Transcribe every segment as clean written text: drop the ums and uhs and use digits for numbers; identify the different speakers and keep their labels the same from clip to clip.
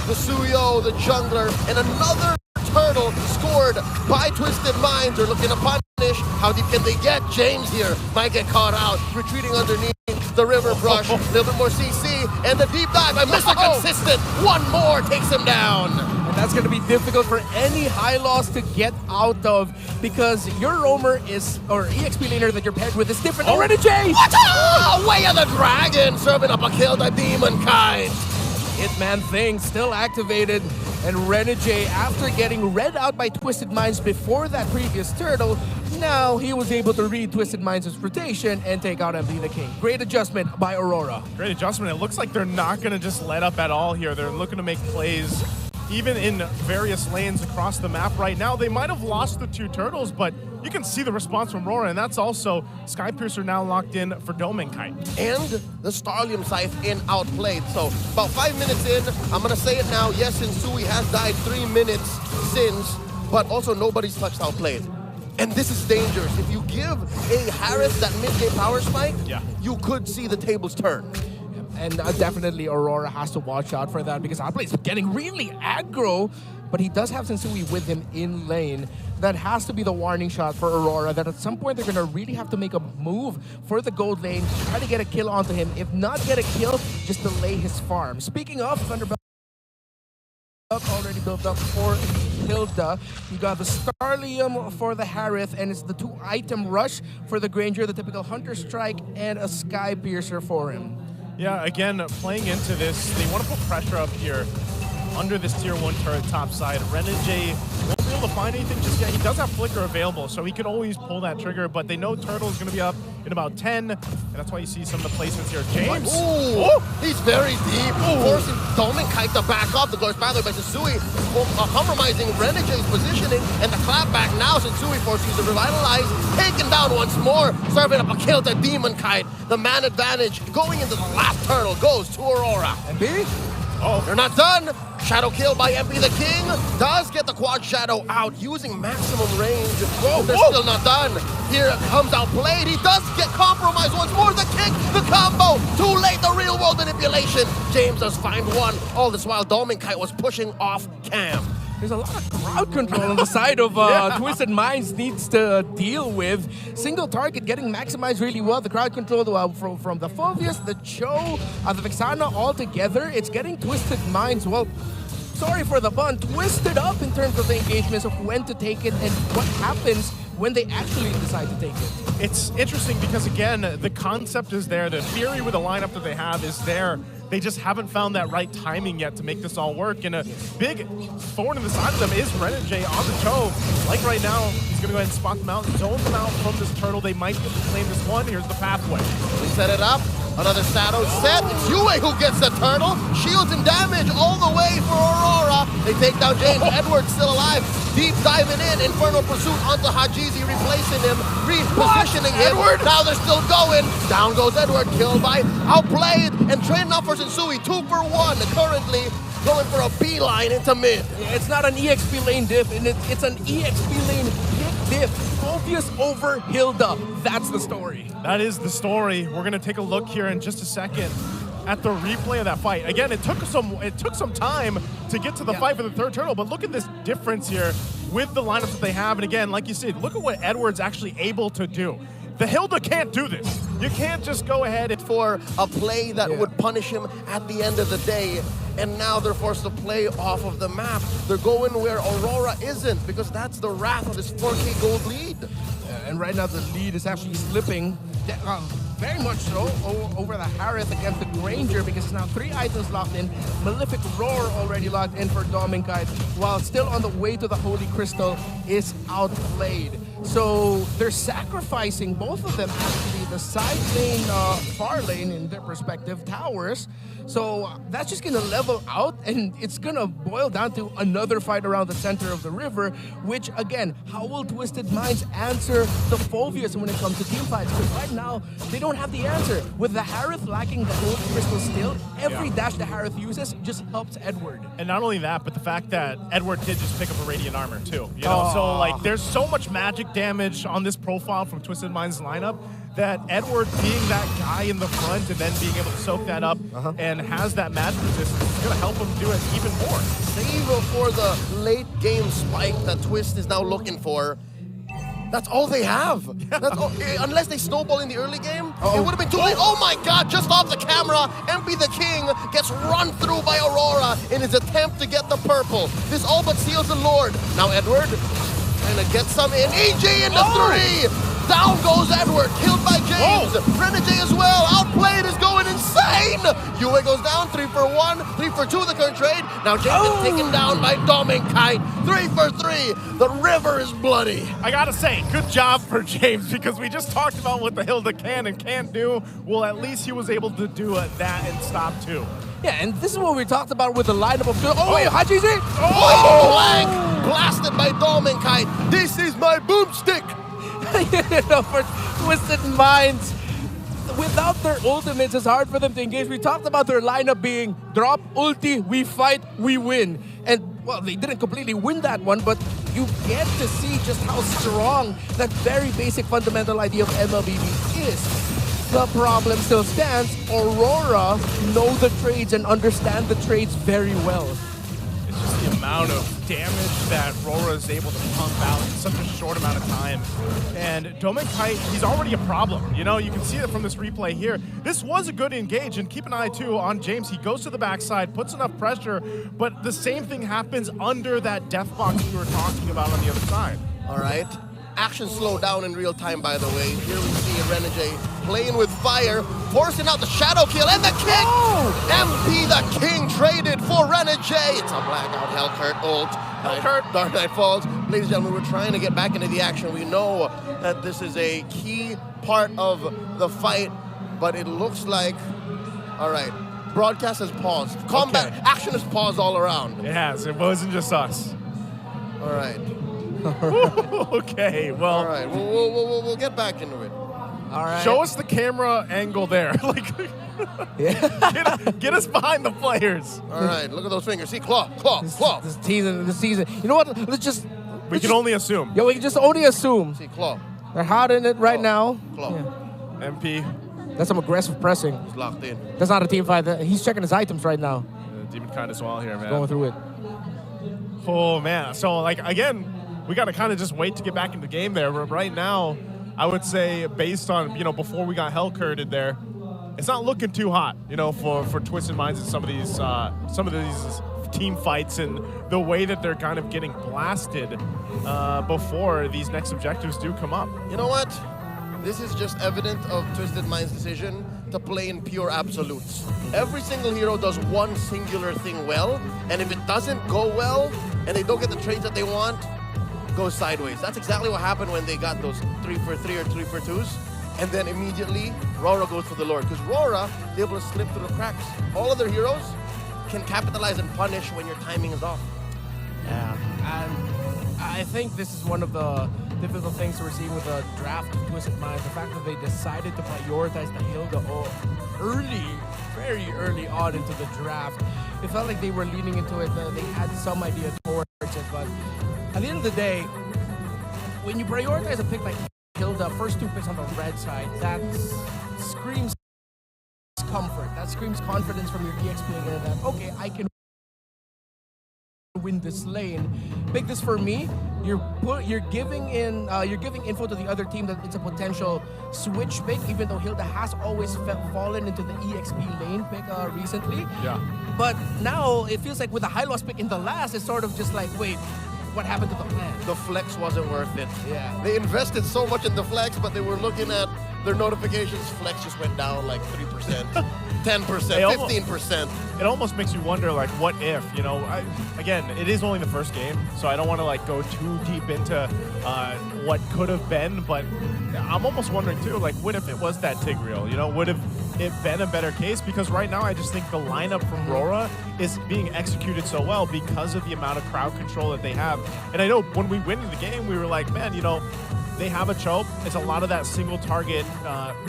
Speaker 1: the Suyo, the jungler, and another turtle scored by Twisted Minds. They're looking to punish. How deep can they get? James here might get caught out, retreating underneath the river brush. A little bit more CC, and the deep dive by Mr. Consistent. One more takes him down.
Speaker 2: And that's going to be difficult for any high loss to get out of, because your roamer is, or EXP laner that you're paired with is different. Already, Jay!
Speaker 1: Watch out! Way of the dragon, serving up a kill to Demonkind.
Speaker 2: Hitman thing still activated, and Renegade, after getting read out by Twisted Minds before that previous turtle, now he was able to read Twisted Minds' rotation and take out MP the King. Great adjustment by Aurora.
Speaker 3: Great adjustment. It looks like they're not going to just let up at all here. They're looking to make plays even in various lanes across the map right now. They might have lost the two turtles, but you can see the response from Aurora, and that's also Skypiercer now locked in for Domenkite.
Speaker 1: And the Starlium Scythe in outplayed. So about 5 minutes in, I'm going to say it now, yes, Insui has died 3 minutes since, but also nobody's touched outplayed. And this is dangerous. If you give a Harris that mid-game power spike, you could see the tables turn.
Speaker 2: And definitely Aurora has to watch out for that, because Outplay is getting really aggro, but he does have Sensui with him in lane. That has to be the warning shot for Aurora, that at some point they're going to really have to make a move for the gold lane, try to get a kill onto him. If not get a kill, just delay his farm. Speaking of, Thunderbelt already built up for Hilda. You got the Starlium for the Harith, and it's the 2-item rush for the Granger, the typical Hunter Strike, and a Sky Piercer for him.
Speaker 3: Yeah, again, playing into this, they want to put pressure up here under this tier 1 turret top side. Renegade won't be able to find anything just yet. He does have Flicker available, so he could always pull that trigger, but they know Turtle is going to be up in about 10, and that's why you see some of the placements here. James!
Speaker 1: Ooh, he's very deep, forcing Domenkite to back up. The Glorious Battle by Sensui, compromising Renegade's positioning, and the clapback now. Sensui forces to revitalize, taken down once more, serving up a kill to Demonkite. The man advantage going into the last turtle goes to Aurora.
Speaker 2: And B?
Speaker 1: Oh, they're not done. Shadow kill by MP the King. Does get the quad shadow out using maximum range. Whoa, they're still not done. Here it comes outplayed. He does get compromised once more. The kick, the combo. Too late, the real world manipulation. James does find one. All this while Domenkite was pushing off Cam.
Speaker 2: There's a lot of crowd control on the side of Twisted Minds needs to deal with. Single target getting maximized really well. The crowd control from the Fulvius, the Cho, the Vexana all together. It's getting Twisted Minds, well, sorry for the pun, twisted up in terms of the engagements of when to take it and what happens when they actually decide to take it.
Speaker 3: It's interesting because, again, the concept is there. The theory with the lineup that they have is there. They just haven't found that right timing yet to make this all work. And a big thorn in the side of them is Renegade on the toe. Like right now, he's going to go ahead and spot them out, zone them out from this turtle. They might be able to claim this one. Here's the pathway.
Speaker 1: We set it up. Another shadow set. It's Yue who gets the turtle. Shields and damage all the way for Aurora. They take down James. Edward still alive. Deep diving in. Infernal Pursuit onto Hajizi, replacing him, repositioning him.
Speaker 2: Edward?
Speaker 1: Now they're still going. Down goes Edward. Killed by Outplayed. And trading up for Sensui. 2 for 1. Currently going for a beeline into mid.
Speaker 2: It's not an EXP lane diff, and it's an EXP lane pick diff. Fulvius over Hilda. That's the story.
Speaker 3: That is the story. We're going to take a look here in just a second at the replay of that fight. Again, it took some time to get to the fight for the third turtle, but look at this difference here with the lineups that they have. And again, like you said, look at what Edward's actually able to do. The Hilda can't do this. You can't just go ahead and
Speaker 1: for a play that would punish him at the end of the day. And now they're forced to play off of the map. They're going where Aurora isn't, because that's the wrath of his 4K gold lead.
Speaker 2: And right now the lead is actually slipping very much so over the Harith against the Granger, because it's now 3 items locked in. Malefic Roar already locked in for Domenkite, while still on the way to the Holy Crystal is outplayed. So they're sacrificing, both of them actually, the side lane, far lane in their respective towers. So that's just going to level out, and it's going to boil down to another fight around the center of the river, which, again, how will Twisted Minds answer the Fulvius when it comes to team fights? Because right now, they don't have the answer. With the Harith lacking the Holy Crystal still, every dash the Harith uses just helps Edward.
Speaker 3: And not only that, but the fact that Edward did just pick up a Radiant Armor, too. You know, so, like, there's so much magic damage on this profile from Twisted Minds' lineup that Edward being that guy in the front and then being able to soak that up and has that match resistance is going to help him do it even more.
Speaker 1: Save for the late game spike that Twist is now looking for. That's all they have. That's all, unless they snowball in the early game, it would have been too late. Oh my God, just off the camera, MP the King gets run through by Aurora in his attempt to get the purple. This all but seals the Lord. Now Edward trying to get some in. EG into 3. Down goes Edward, killed by James. Renegade as well, outplayed, is going insane. Yue goes down, 3 for 1, 3 for 2 the current trade. Now James is taken down by Dominkite, 3 for 3. The river is bloody.
Speaker 3: I gotta say, good job for James, because we just talked about what the Hilda can and can't do. Well, at least he was able to do that and stop too.
Speaker 2: Yeah, and this is what we talked about with the lineup of... Oh, wait, Hachi's in!
Speaker 1: Oh, blank! Blasted by Dominkite. This is my boomstick.
Speaker 2: For Twisted Minds, without their ultimates, it's hard for them to engage. We talked about their lineup being drop, ulti, we fight, we win. And, well, they didn't completely win that one, but you get to see just how strong that very basic fundamental idea of MLBB is. The problem still stands. Aurora know the trades and understand the trades very well.
Speaker 3: It's just the amount of damage that Aurora is able to pump out in such a short amount of time. And Dominkite, he's already a problem. You know, you can see it from this replay here. This was a good engage, and keep an eye too on James. He goes to the backside, puts enough pressure, but the same thing happens under that death box we were talking about on the other side.
Speaker 1: All right. Action slowed down in real time, by the way. Here we see Renegade playing with fire, forcing out the shadow kill and the kick! MP the King traded for Renegade. It's a blackout Hellcurt ult. Dark Knight Falls. Ladies and gentlemen, we're trying to get back into the action. We know that this is a key part of the fight, but it looks like... All right. Broadcast has paused. Combat action has paused all around.
Speaker 3: It has. It wasn't just us.
Speaker 1: All right.
Speaker 3: Okay, well...
Speaker 1: All right, we'll get back into it.
Speaker 2: All right.
Speaker 3: Show us the camera angle there. Like, get us behind the players.
Speaker 1: All right, look at those fingers. See, claw.
Speaker 2: This season. You know what?
Speaker 3: We can only assume.
Speaker 2: Yeah, we can just only assume.
Speaker 1: See, claw.
Speaker 2: They're hot in it right now.
Speaker 1: Claw.
Speaker 2: Yeah.
Speaker 3: MP.
Speaker 2: That's some aggressive pressing.
Speaker 1: He's locked in.
Speaker 2: That's not a team fight. He's checking his items right now.
Speaker 3: Demon kind of swell here, man.
Speaker 2: Going through it.
Speaker 3: Oh, man. So, like, again, we got to kind of just wait to get back in the game there. But right now, I would say, based on, you know, before we got Hellcurted there, it's not looking too hot, you know, for Twisted Minds in some of these team fights and the way that they're kind of getting blasted before these next objectives do come up.
Speaker 1: You know what? This is just evident of Twisted Mind's decision to play in pure absolutes. Every single hero does one singular thing well, and if it doesn't go well, and they don't get the trades that they want, goes sideways. That's exactly what happened when they got those 3 for 3 or 3 for 2s. And then immediately, Rora goes for the Lord. Because Rora is able to slip through the cracks. All other heroes can capitalize and punish when your timing is off.
Speaker 2: Yeah, and I think this is one of the difficult things we're seeing with the draft of Twisted Minds. The fact that they decided to prioritize the Hilda very early on into the draft. It felt like they were leaning into it. They had some idea towards it, but at the end of the day, when you prioritize a pick like Hilda, first 2 picks on the red side, that screams comfort. That screams confidence from your EX player that, okay, I can win this lane. Pick this for me. You're giving info to the other team that it's a potential switch pick, even though Hilda has always fallen into the EXP lane pick recently.
Speaker 3: Yeah.
Speaker 2: But now it feels like with the high loss pick in the last, it's sort of just like, wait, what happened to the plan?
Speaker 1: The flex wasn't worth it.
Speaker 2: Yeah.
Speaker 1: They invested so much in the flex, but they were looking at their notifications. Flex just went down like 3%, 10%, 15%.
Speaker 3: It almost makes you wonder, like, what if, you know, again, it is only the first game, so I don't want to, like, go too deep into what could have been, but I'm almost wondering, too, like, what if it was that Tigreal, you know, would have it been a better case? Because right now, I just think the lineup from Rora is being executed so well because of the amount of crowd control that they have. And I know when we went into the game, we were like, man, you know, they have a choke. It's a lot of that single target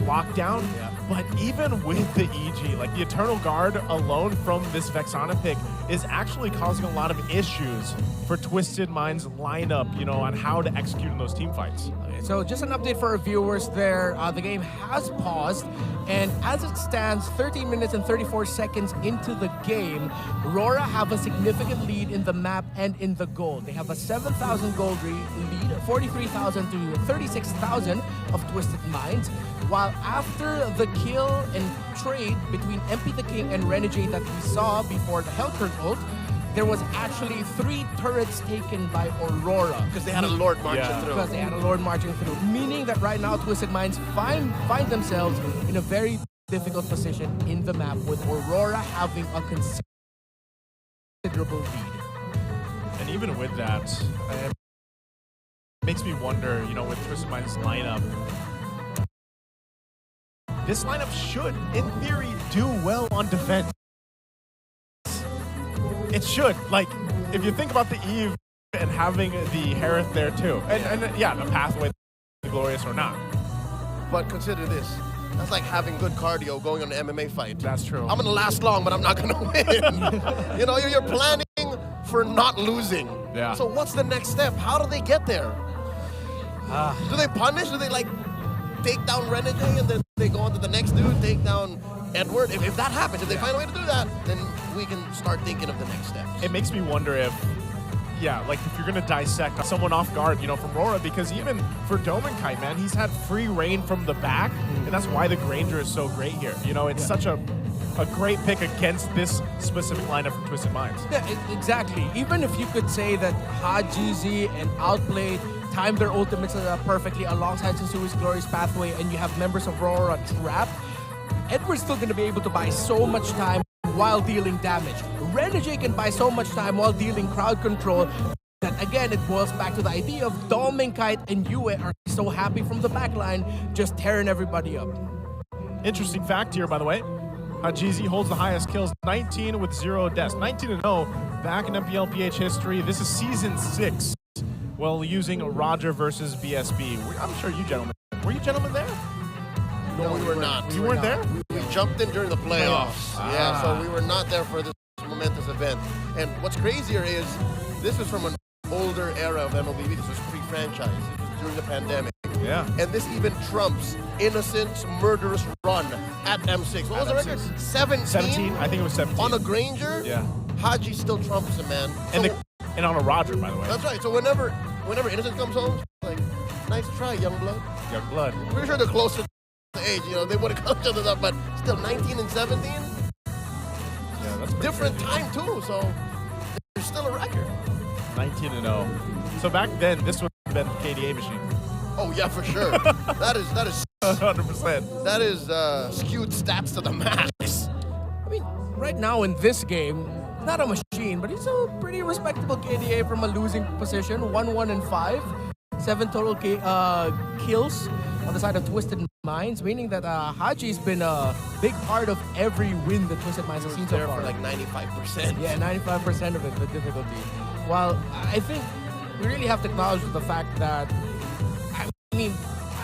Speaker 3: lockdown. Yeah. But even with the EG, like the Eternal Guard alone down from this Vexana pick is actually causing a lot of issues for Twisted Mind's lineup, you know, on how to execute in those team fights.
Speaker 2: So just an update for our viewers there. The game has paused, and as it stands, 13 minutes and 34 seconds into the game, Aurora have a significant lead in the map and in the gold. They have a 7,000 gold lead, 43,000 to 36,000 of Twisted Minds, while after the kill and trade between MP the King and Renegade that we saw before the Hellcurve ult, there was actually 3 turrets taken by Aurora.
Speaker 1: Because they had a Lord marching through.
Speaker 2: Because they had a Lord marching through. Meaning that right now Twisted Minds find themselves in a very difficult position in the map, with Aurora having a considerable lead.
Speaker 3: And even with that, it makes me wonder, you know, with Twisted Mind's lineup, this lineup should, in theory, do well on defense. It should. Like, if you think about the Eve and having the Hereth there too. And yeah, the pathway, glorious or not.
Speaker 1: But consider this. That's like having good cardio going on an MMA fight.
Speaker 3: That's true.
Speaker 1: I'm going to last long, but I'm not going to win. You know, you're planning for not losing.
Speaker 3: Yeah.
Speaker 1: So what's the next step? How do they get there? Do they punish? Do they, like, take down Renegade and then they go on to the next dude, take down Edward? If that happens, if they find a way to do that, then we can start thinking of the next steps.
Speaker 3: It makes me wonder if, yeah, like if you're going to dissect someone off guard, you know, from Aurora, because even for Domenkite, man, he's had free reign from the back, and that's why the Granger is so great here. You know, it's such a great pick against this specific lineup from Twisted Minds.
Speaker 2: Yeah, exactly. Even if you could say that Hajizi and Outplayed timed their ultimates perfectly alongside Sensui's Glorious Pathway, and you have members of Aurora trapped, Edward's still going to be able to buy so much time while dealing damage. Renegade can buy so much time while dealing crowd control that, again, it boils back to the idea of Domenkite and Yue are so happy from the backline, just tearing everybody up.
Speaker 3: Interesting fact here, by the way. Hajizi holds the highest kills, 19 with 0 deaths. 19-0 back in MPLPH history. This is Season 6. Well, using Roger versus BSB. I'm sure you gentlemen, were you gentlemen there?
Speaker 1: No, we were not.
Speaker 3: You weren't there?
Speaker 1: We jumped in during the playoffs. Yeah, so we were not there for this momentous event. And what's crazier is this is from an older era of MLBB. This was pre-franchise. This was during the pandemic.
Speaker 3: Yeah.
Speaker 1: And this even trumps Innocent's murderous run at M6. What was the record? 17?
Speaker 3: 17? I think it was 17.
Speaker 1: On a Granger?
Speaker 3: Yeah.
Speaker 1: Haji still trumps him, man.
Speaker 3: And on a Roger, by the way.
Speaker 1: That's right. So whenever Innocent comes home, like, nice try, young blood.
Speaker 3: Young blood.
Speaker 1: Pretty sure they're closer to the age, you know, they would have come to the, but still 19 and 17?
Speaker 3: Yeah, that's
Speaker 1: different
Speaker 3: crazy.
Speaker 1: time too, so there's still a record.
Speaker 3: 19-0. So back then, this would have been KDA machine.
Speaker 1: Oh yeah, for sure. that is
Speaker 3: 100%.
Speaker 1: That is skewed stats to the max.
Speaker 2: I mean, right now in this game, not a machine, but it's a pretty respectable KDA from a losing position. 1-1-5. 7 total kills on the side of Twisted Minds, meaning that Haji's been a big part of every win that Twisted Minds has seen so
Speaker 1: There
Speaker 2: far.
Speaker 1: for like 95%.
Speaker 2: Yeah, 95% of it, the difficulty. While I think we really have to acknowledge the fact that, I mean,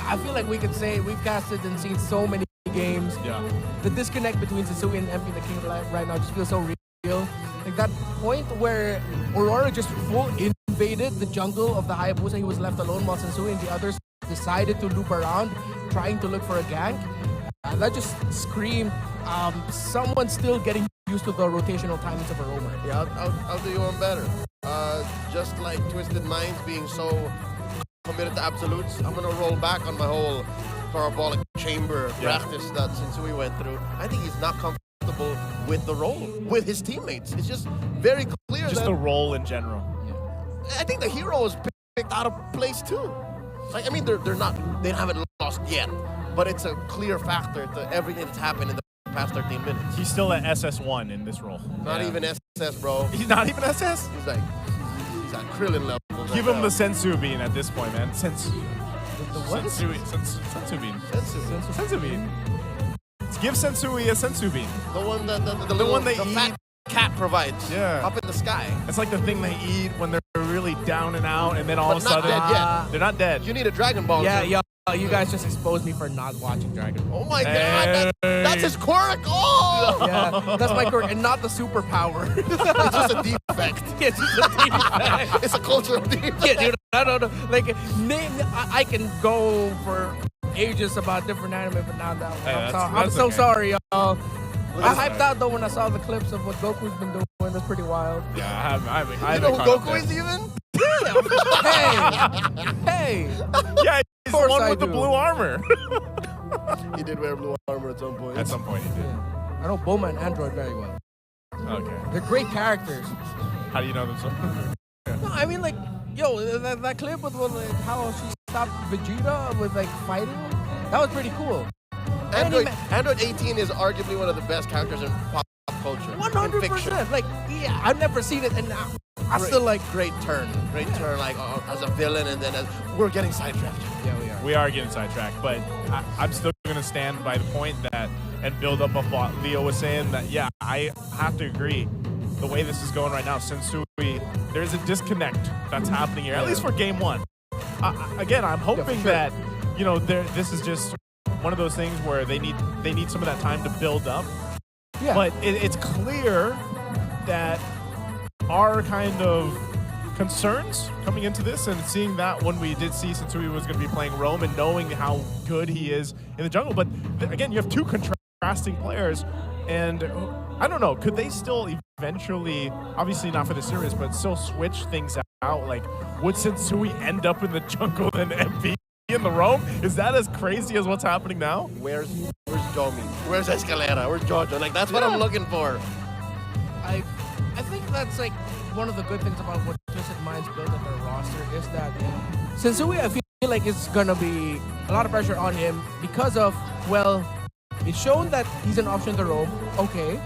Speaker 2: I feel like we could say we've casted and seen so many games.
Speaker 3: Yeah.
Speaker 2: The disconnect between Sensui and MP the King right now just feels so real. Like that point where Aurora just full invaded the jungle of the Hayabusa. He was left alone while Sensui and the others decided to loop around, trying to look for a gank. That just screamed someone still getting used to the rotational timings of a roamer.
Speaker 1: Yeah, I'll do you one better. Just like Twisted Minds being so committed to absolutes, I'm gonna roll back on my whole parabolic chamber practice that Sensui went through. I think he's not comfortable with the role, with his teammates. It's just very clear
Speaker 3: Just
Speaker 1: that
Speaker 3: the role in general.
Speaker 1: I think the hero is picked out of place too. Like, I mean, they haven't lost yet, but it's a clear factor to everything that's happened in the past 13 minutes.
Speaker 3: He's still at SS1 in this role.
Speaker 1: Not even SS, bro.
Speaker 3: He's not even SS?
Speaker 1: He's like, he's at Krillin levels.
Speaker 3: Give him the Sensu bean at this point, man. Sensu.
Speaker 2: The what?
Speaker 3: Sensu bean.
Speaker 1: Sensu.
Speaker 3: Sensu bean. Give Sensui a Sensu bean.
Speaker 1: The one that
Speaker 3: the
Speaker 1: fat cat provides.
Speaker 3: Yeah.
Speaker 1: Up in the sky.
Speaker 3: It's like the thing they eat when they're really down and out, and then all
Speaker 1: But
Speaker 3: of a
Speaker 1: not
Speaker 3: sudden
Speaker 1: dead yet.
Speaker 3: they're not dead.
Speaker 1: You need a Dragon Ball.
Speaker 2: Yeah,
Speaker 1: to-
Speaker 2: yeah. You guys just exposed me for not watching Dragon Ball.
Speaker 1: Oh my God, That's his quirk. Oh,
Speaker 2: Yeah, that's my quirk, and not the superpower.
Speaker 1: it's just a defect.
Speaker 2: It's just a defect.
Speaker 1: It's a cultural defect.
Speaker 2: Yeah, dude, I don't know. Like, I can go for ages about different anime, but not that one.
Speaker 3: Hey,
Speaker 2: I'm
Speaker 3: that's
Speaker 2: so
Speaker 3: okay.
Speaker 2: sorry, y'all. I
Speaker 1: at
Speaker 2: hyped out though when I saw the clips of what Goku's been doing. That's pretty wild.
Speaker 3: Yeah, I
Speaker 1: You
Speaker 3: haven't
Speaker 1: know who
Speaker 3: caught up
Speaker 1: Goku
Speaker 3: there.
Speaker 1: is even?
Speaker 2: Hey,
Speaker 3: Yeah, he's the
Speaker 2: course
Speaker 3: one
Speaker 2: I
Speaker 3: with the
Speaker 2: do.
Speaker 3: blue armor.
Speaker 1: He did wear blue armor at some point.
Speaker 3: At some point he did.
Speaker 2: I know Bulma and Android very well.
Speaker 3: Okay.
Speaker 2: They're great characters.
Speaker 3: How do you know them so?
Speaker 2: No, I mean, like, yo, that clip with like, how she stopped Vegeta with like fighting, that was pretty cool.
Speaker 1: Android 18 is arguably one of the best characters in pop culture.
Speaker 2: 100%. Like, yeah, I've never seen it, and I still like.
Speaker 1: Great turn, like as a villain, and then we're getting sidetracked.
Speaker 2: Yeah, we are.
Speaker 3: We are getting sidetracked, but I'm still going to stand by the point that, and build up of what Leo was saying, that, yeah, I have to agree. The way this is going right now, Sensui, there's a disconnect that's happening here, at least for game one. Again, I'm hoping that, you know, this is just one of those things where they need some of that time to build up.
Speaker 2: Yeah.
Speaker 3: But it's clear that our kind of concerns coming into this, and seeing that when we did see Sensui was going to be playing Rome and knowing how good he is in the jungle. But again, you have two contrasting players, and I don't know, could they still eventually, obviously not for the series, but still switch things out? Like, would Sensui end up in the jungle and MP in the Rome? Is that as crazy as what's happening now?
Speaker 1: Where's Jomi? Where's Escalera? Where's Jojo? Like, that's what I'm looking for.
Speaker 2: I think that's like one of the good things about what Twisted Minds built at their roster is that Sensui, I feel like it's gonna be a lot of pressure on him because of, well, it's shown that he's an option to roam, okay.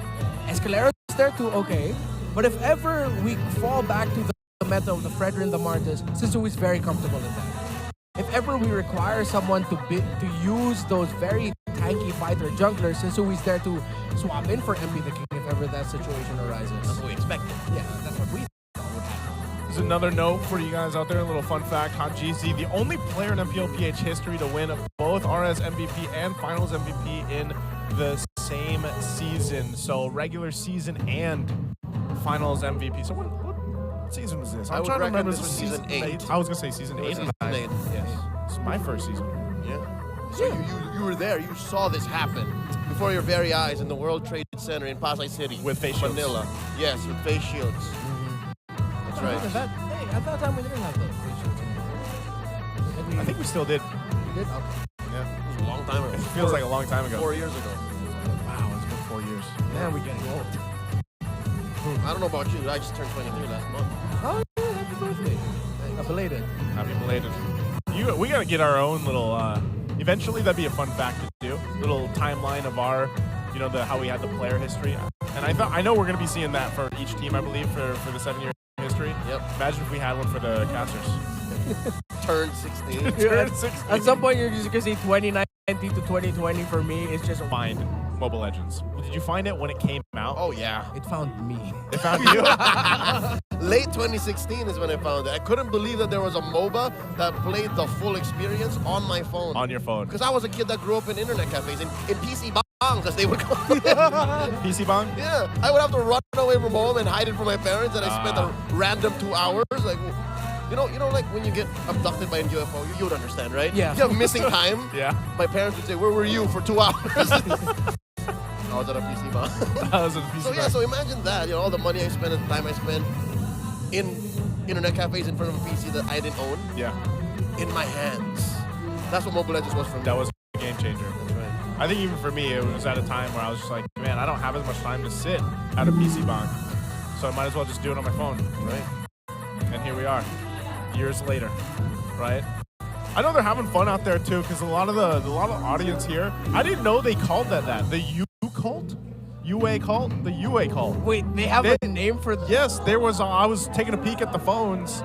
Speaker 2: Escalera's there too, okay. But if ever we fall back to the meta of the Fredrin and the Martis, Sensui is very comfortable in that. If ever we require someone to use those very tanky fighter junglers, Sensui's there to swap in for MP the King if ever that situation arises.
Speaker 1: That's what we expected.
Speaker 2: Yeah, that's what we thought would happen.
Speaker 3: There's another note for you guys out there, a little fun fact. Hajizi, the only player in MPLPH history to win both RS MVP and Finals MVP in the same season. So regular season and Finals MVP. So what season was this?
Speaker 1: I would reckon this was season 8.
Speaker 3: I was going to say season 8.
Speaker 1: Season 8.
Speaker 2: Yes.
Speaker 3: It's my first season.
Speaker 1: Yeah. So you were there. You saw this happen before your very eyes in the World Trade Center in Pasay City.
Speaker 3: With face shields.
Speaker 1: Manila. Yes, with face shields. That's right.
Speaker 2: At that time we didn't have the face shields anymore.
Speaker 3: I think we still did.
Speaker 2: We did? Okay.
Speaker 3: Yeah.
Speaker 1: It was a long time ago.
Speaker 3: It feels like a long time ago.
Speaker 1: 4 years ago.
Speaker 3: Wow, it's been 4 years.
Speaker 2: Man, we're getting old.
Speaker 1: I don't know about you. I just turned 23 last month.
Speaker 2: Oh, yeah, happy birthday. Belated.
Speaker 3: Happy belated. We gotta get our own little. Eventually, that'd be a fun fact to do. Little timeline of our, you know, how we had the player history. And I know we're gonna be seeing that for each team, I believe, for the 7-year history.
Speaker 1: Yep.
Speaker 3: Imagine if we had one for the casters.
Speaker 1: Turned 16.
Speaker 3: Turned 16.
Speaker 2: At some point, you're just gonna see 2019 to 2020 for me. It's just
Speaker 3: Find Mobile Legends. Did you find it when it came out?
Speaker 1: Oh, yeah.
Speaker 2: it found me.
Speaker 3: It found you?
Speaker 1: Late 2016 is when I found it. I couldn't believe that there was a MOBA that played the full experience on my phone.
Speaker 3: On your phone.
Speaker 1: Because I was a kid that grew up in internet cafes, in PC bongs, as they would call it.
Speaker 3: PC Bong?
Speaker 1: Yeah, I would have to run away from home and hide it from my parents, and I spent a random 2 hours. Like, you know, like when you get abducted by a UFO, you would understand, right?
Speaker 2: Yeah.
Speaker 1: You have missing time.
Speaker 3: Yeah.
Speaker 1: My parents would say, "Where were you for 2 hours?" I was at a PC bong.
Speaker 3: That was a PC
Speaker 1: So yeah,
Speaker 3: Bong.
Speaker 1: so imagine that, you know, all the money I spent and the time I spent in internet cafes in front of a PC that I didn't own,
Speaker 3: Yeah.
Speaker 1: in my hands. That's what Mobile Legends was for me.
Speaker 3: That was a game changer.
Speaker 1: That's right.
Speaker 3: I think even for me, it was at a time where I was just like, man, I don't have as much time to sit at a PC Bong. So I might as well just do it on my phone.
Speaker 1: Right.
Speaker 3: And here we are, years later, right? I know they're having fun out there too, because a lot of the audience here, I didn't know they called that. The U cult? UA cult? The UA cult.
Speaker 2: Wait, they have a name for the...
Speaker 3: Yes, there was, I was taking a peek at the phones,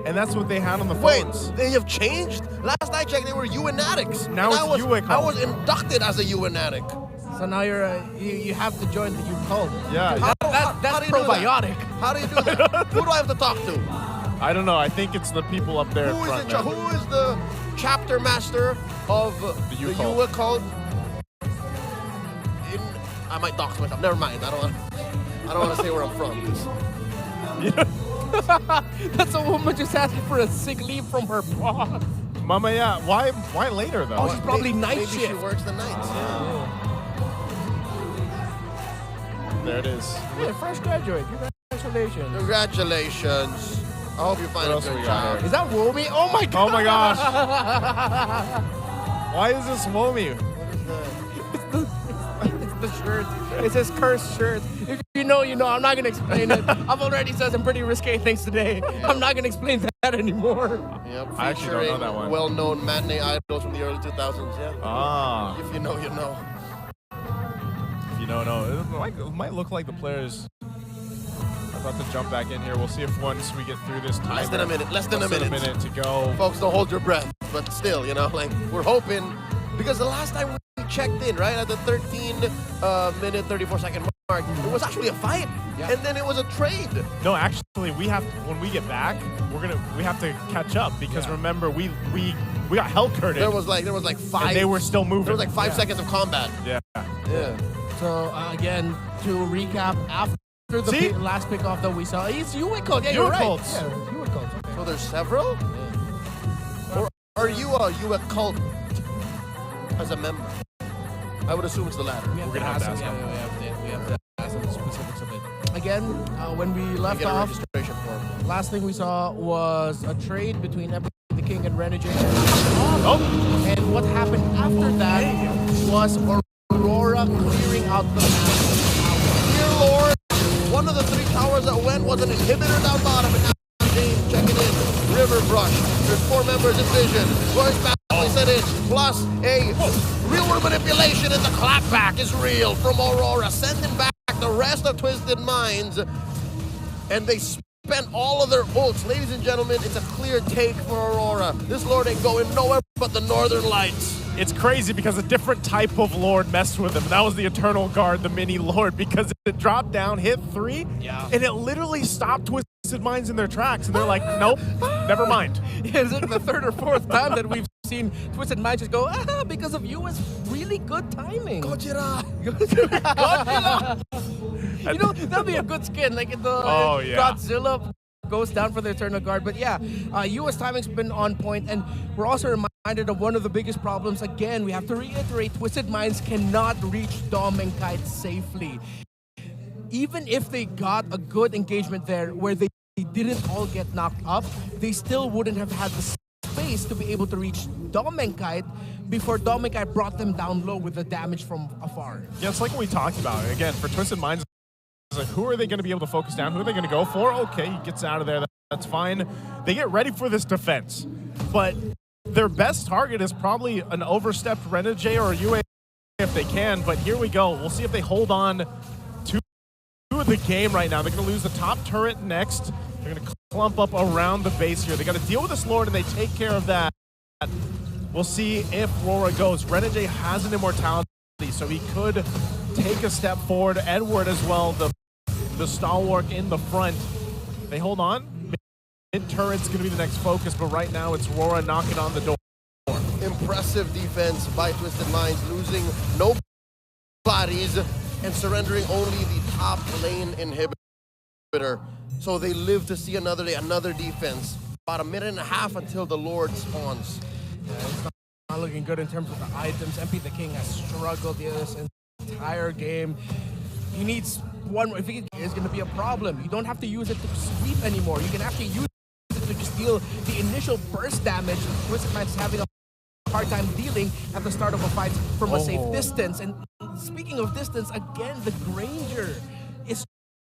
Speaker 3: and that's what they had on the
Speaker 1: Wait,
Speaker 3: phones.
Speaker 1: they have changed? Last I checked, they were UNatics.
Speaker 3: Now
Speaker 1: And
Speaker 3: it's UA
Speaker 1: I
Speaker 3: cult.
Speaker 1: was inducted as a UNatic.
Speaker 2: So now you have to join the U cult.
Speaker 3: Yeah.
Speaker 1: How
Speaker 2: That's
Speaker 1: do you do that?
Speaker 2: probiotic.
Speaker 1: How do you do that? Who do I have to talk to?
Speaker 3: I don't know. I think it's the people up there
Speaker 1: Who is,
Speaker 3: front
Speaker 1: in
Speaker 3: now.
Speaker 1: who is the chapter master of the
Speaker 3: U cult.
Speaker 1: UA cult? I might dox myself. Never mind. I don't want to say where I'm from. 'cause
Speaker 2: That's a woman just asking for a sick leave from her boss.
Speaker 3: Mama, yeah. Why later though?
Speaker 2: Oh, she's probably night
Speaker 1: maybe
Speaker 2: shift.
Speaker 1: she works the nights.
Speaker 3: There it is.
Speaker 2: Yeah, fresh graduate. Congratulations.
Speaker 1: Congratulations. I hope you find
Speaker 3: What
Speaker 1: a
Speaker 3: else
Speaker 1: good
Speaker 3: we got
Speaker 1: job.
Speaker 3: here?
Speaker 2: Is that Womi? Oh my god.
Speaker 3: Oh my gosh. Why is this Womi?
Speaker 2: It's the shirt. It's his cursed shirt. If you know, you know. I'm not gonna explain it. I've already said some pretty risque things today. I'm not gonna explain that anymore.
Speaker 1: Yep,
Speaker 3: I actually don't know
Speaker 1: featuring
Speaker 3: that one.
Speaker 1: well-known matinee idols from the early 2000s. Yeah.
Speaker 3: Ah.
Speaker 1: If you know, you know.
Speaker 3: You know, no. It might look like the players are about to jump back in here. We'll see if once we get through this time.
Speaker 1: Less than a minute. Less than a
Speaker 3: Less than
Speaker 1: minute.
Speaker 3: a minute to go.
Speaker 1: Folks, don't hold your breath. But still, you know, like we're hoping because the last time we checked in, right at the 13-minute 34-second mark, it was actually a fight,
Speaker 2: Yeah.
Speaker 1: and then it was a trade.
Speaker 3: No, actually, we have when we get back, we have to catch up because remember we got hell curted.
Speaker 1: There was like five.
Speaker 3: And they were still moving.
Speaker 1: There was like 5 seconds of combat.
Speaker 3: Yeah.
Speaker 1: Yeah.
Speaker 2: So again, to recap, after the last pickoff that we saw, it's Uicult. Yeah, you're right.
Speaker 3: Uicults.
Speaker 2: Yeah, Uicult. Okay.
Speaker 1: So there's several. Or are you a cult as a member? I would assume it's the latter.
Speaker 2: We have
Speaker 3: We're gonna have to ask
Speaker 2: him.
Speaker 3: him.
Speaker 2: We have to ask him the specifics of it. Again, when we left
Speaker 1: Get a
Speaker 2: off,
Speaker 1: registration form.
Speaker 2: last thing we saw was a trade between Epic the King and Renegade.
Speaker 3: Oh.
Speaker 2: And what happened after that was Aurora clearing out the map.
Speaker 1: Dear Lord, one of the 3 towers that went was an inhibitor down bottom, and now James checking in. River Brush. There's 4 members in vision. Royce Batley set in. Plus a real world manipulation, and the clapback is real from Aurora, sending back the rest of Twisted Minds. And they spent all of their ults. Ladies and gentlemen, it's a clear take for Aurora. This Lord ain't going nowhere but the Northern Lights.
Speaker 3: It's crazy because a different type of Lord messed with him. That was the Eternal Guard, the mini Lord, because it dropped down, hit 3, and it literally stopped Twisted Minds in their tracks. And they're like, nope, never mind.
Speaker 2: Is it the 3rd or 4th time that we've seen Twisted Minds just go, because of you, it's really good timing.
Speaker 1: Gojira.
Speaker 2: You know, that'd be a good skin, like in the Godzilla goes down for the Eternal Guard. But yeah, US timing's been on point, and we're also reminded of one of the biggest problems. Again, we have to reiterate, Twisted Minds cannot reach Dom and Kite safely. Even if they got a good engagement there where they didn't all get knocked up, they still wouldn't have had the space to be able to reach Dom and Kite before Dom and Kite brought them down low with the damage from afar.
Speaker 3: Yeah, it's like what we talked about. Again, for Twisted Minds, it's like, who are they going to be able to focus down? Who are they going to go for? Okay, he gets out of there. That's fine. They get ready for this defense. But their best target is probably an overstepped Renegade or a UA if they can. But here we go. We'll see if they hold on to the game right now. They're going to lose the top turret next. They're going to clump up around the base here. They got to deal with this Lord, and they take care of that. We'll see if Aurora goes. Renegade has an immortality, so he could take a step forward. Edward as well, the stalwart in the front. They hold on. Mid-turret's going to be the next focus, but right now it's Aurora knocking on the door.
Speaker 1: Impressive defense by Twisted Minds, losing no bodies and surrendering only the top lane inhibitor. So they live to see another day, another defense. About a minute and a half until the Lord spawns.
Speaker 2: Yeah, it's not looking good in terms of the items. MP the King has struggled this entire game. He needs one. If it is going to be a problem, you don't have to use it to sweep anymore. You can actually use it to just deal the initial burst damage Twisted Minds is having a hard time dealing at the start of a fight from a safe distance. And speaking of distance, again, the Granger is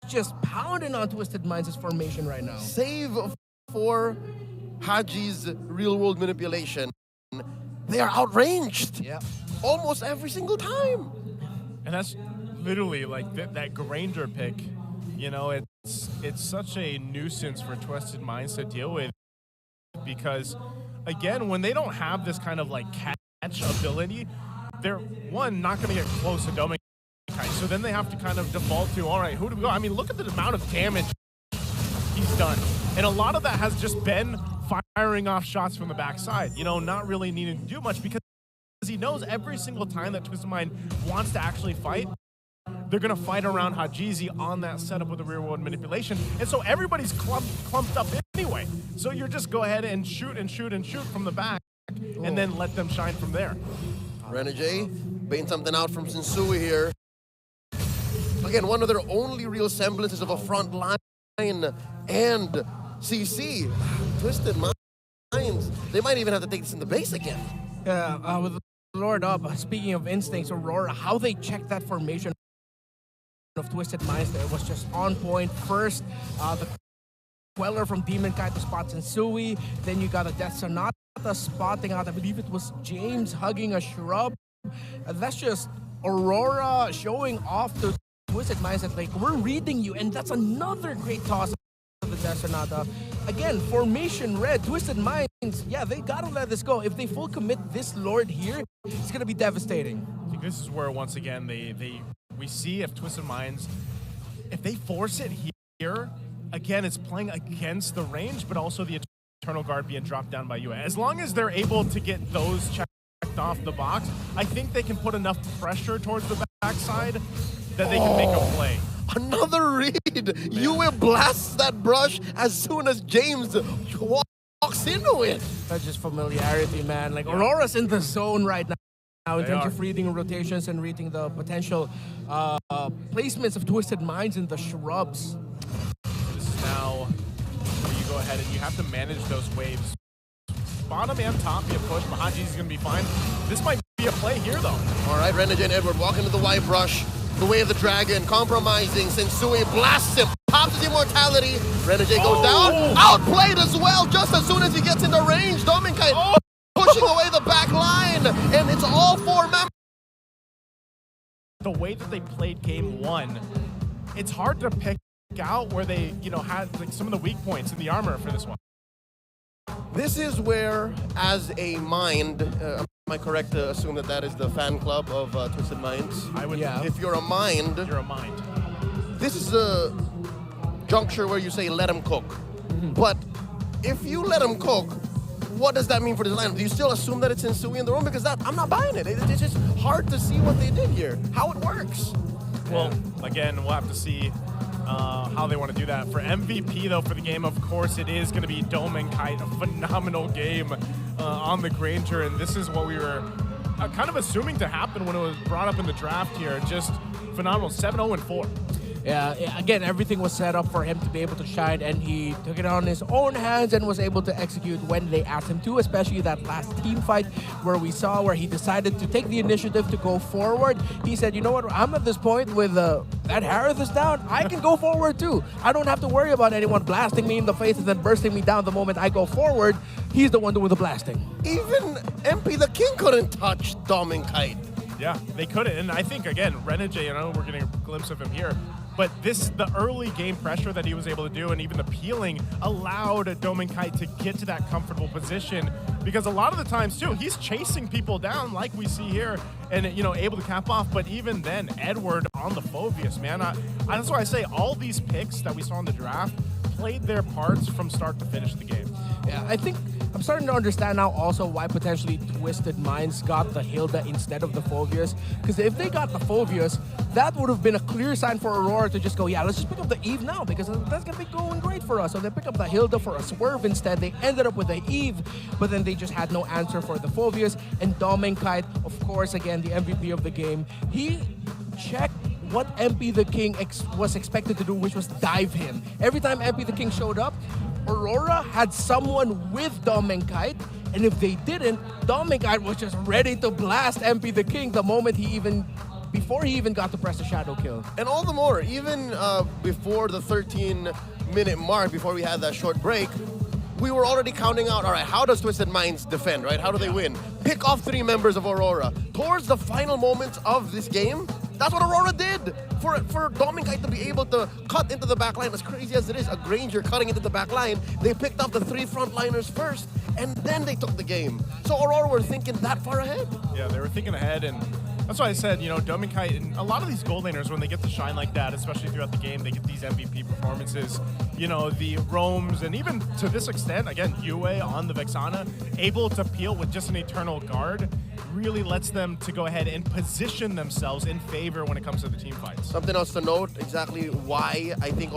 Speaker 2: just pounding on Twisted Minds' formation right now.
Speaker 1: Save for Haji's real-world manipulation. They are outranged.
Speaker 2: Yeah.
Speaker 1: Almost every single time.
Speaker 3: And that's literally like that Granger pick. You know, it's such a nuisance for Twisted Minds to deal with because, again, when they don't have this kind of like catch ability, they're, one, not going to get close to Dominic. So then they have to kind of default to, all right, who do we go? I mean, look at the amount of damage he's done. And a lot of that has just been firing off shots from the backside, you know, not really needing to do much because he knows every single time that Twisted Mind wants to actually fight, they're going to fight around Hajizi on that setup with the rear world manipulation. And so everybody's clumped up anyway. So you're just go ahead and shoot and shoot and shoot from the back and then let them shine from there.
Speaker 1: Renegade baiting something out from Sensui here. Again, one of their only real semblances of a front line and CC. Twisted Minds. They might even have to take this in the base again.
Speaker 2: Yeah, with Lord up, speaking of instincts, Aurora, how they checked that formation of Twisted Minds there was just on point. First, the Queller from Demon Kite to spot Sensui. Then you got a Death Sonata spotting out, I believe it was James hugging a shrub. That's just Aurora showing off to Twisted Minds that, like, we're reading you, and that's another great toss of the Death Sonata. Again, formation red, Twisted Minds, yeah, they gotta let this go. If they full commit this Lord here, it's gonna be devastating.
Speaker 3: I think this is where, once again, we see if Twisted Minds, if they force it here, again, it's playing against the range, but also the Eternal Guard being dropped down by UA. As long as they're able to get those checked off the box, I think they can put enough pressure towards the backside that they can make a play.
Speaker 1: Another read. UA blasts that brush as soon as James walks into it.
Speaker 2: That's just familiarity, man. Like, Aurora's in the zone right now in terms of reading rotations and reading the potential placements of Twisted Minds in the shrubs.
Speaker 3: This is now where you go ahead and you have to manage those waves. Bottom and top be a push, but Haji's going to be fine. This might be a play here, though.
Speaker 1: All right, Renegade and Edward walking to the white brush. The way of the dragon, compromising. Sensui blasts him, pops his immortality. Renegade goes down, outplayed as well. Just as soon as he gets into range, Dominkai pushing away the back line, and it's all 4 members.
Speaker 3: The way that they played game 1, it's hard to pick out where they, had like some of the weak points in the armor for this one.
Speaker 1: This is where, as a mind, am I correct to assume that that is the fan club of Twisted Minds?
Speaker 3: I would.
Speaker 2: Yeah.
Speaker 1: If you're a mind, this is a juncture where you say let him cook. But if you let him cook, what does that mean for the lineup? Do you still assume that it's Sensui in the room? Because I'm not buying it. It's just hard to see what they did here, how it works.
Speaker 3: Well, again, we'll have to see how they want to do that. For MVP, though, for the game, of course, it is going to be Dome and Kite, a phenomenal game on the Granger, and this is what we were kind of assuming to happen when it was brought up in the draft here. Just phenomenal, 7-0-4.
Speaker 2: Yeah, again, everything was set up for him to be able to shine, and he took it on his own hands and was able to execute when they asked him to, especially that last team fight where we saw where he decided to take the initiative to go forward. He said, you know what, I'm at this point with that Harith is down, I can go forward too. I don't have to worry about anyone blasting me in the face and then bursting me down the moment I go forward. He's the one doing the blasting.
Speaker 1: Even MP the King couldn't touch Dom and Kite.
Speaker 3: Yeah, they couldn't. And I think, again, Renegade, we're getting a glimpse of him here, but the early game pressure that he was able to do and even the peeling allowed Dome and Kite to get to that comfortable position, because a lot of the times, too, he's chasing people down like we see here and, able to cap off. But even then, Edward on the Phobius, man. That's why I say all these picks that we saw in the draft played their parts from start to finish the game.
Speaker 2: Yeah, I think I'm starting to understand now also why potentially Twisted Minds got the Hilda instead of the Phobius. Because if they got the Phobius, that would have been a clear sign for Aurora to just go, yeah, let's just pick up the Eve now, because that's going to be going great for us. So they pick up the Hilda for a swerve instead. They ended up with the Eve, but then they just had no answer for the Phobius. And Domenkite, of course, again, the MVP of the game, he checked what MP the King was expected to do, which was dive him. Every time MP the King showed up, Aurora had someone with Domenkite, and if they didn't, Domenkite was just ready to blast MP the King the moment before he even got to press the shadow kill.
Speaker 1: And all the more, even before the 13-minute mark, before we had that short break, we were already counting out, all right, how does Twisted Minds defend, right? How do they win? Pick off 3 members of Aurora. Towards the final moments of this game, that's what Aurora did. For Dominkite to be able to cut into the back line, as crazy as it is, a Granger cutting into the back line, they picked up the 3 frontliners first, and then they took the game. So Aurora were thinking that far ahead.
Speaker 3: Yeah, they were thinking ahead, and That's why I said, Dominkite and a lot of these gold laners, when they get to shine like that, especially throughout the game, they get these MVP performances. The roams, and even to this extent, again, Yue on the Vexana, able to peel with just an Eternal Guard, really lets them to go ahead and position themselves in favor when it comes to the team fights.
Speaker 1: Something else to note, exactly why I think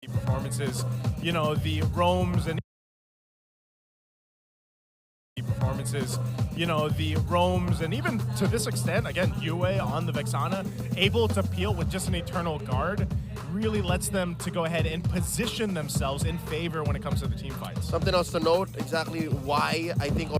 Speaker 3: performances, the roams and performances, the roams, and even to this extent, again, Yue on the Vexana, able to peel with just an Eternal Guard, really lets them to go ahead and position themselves in favor when it comes to the team fights.
Speaker 1: something else to note, exactly why I think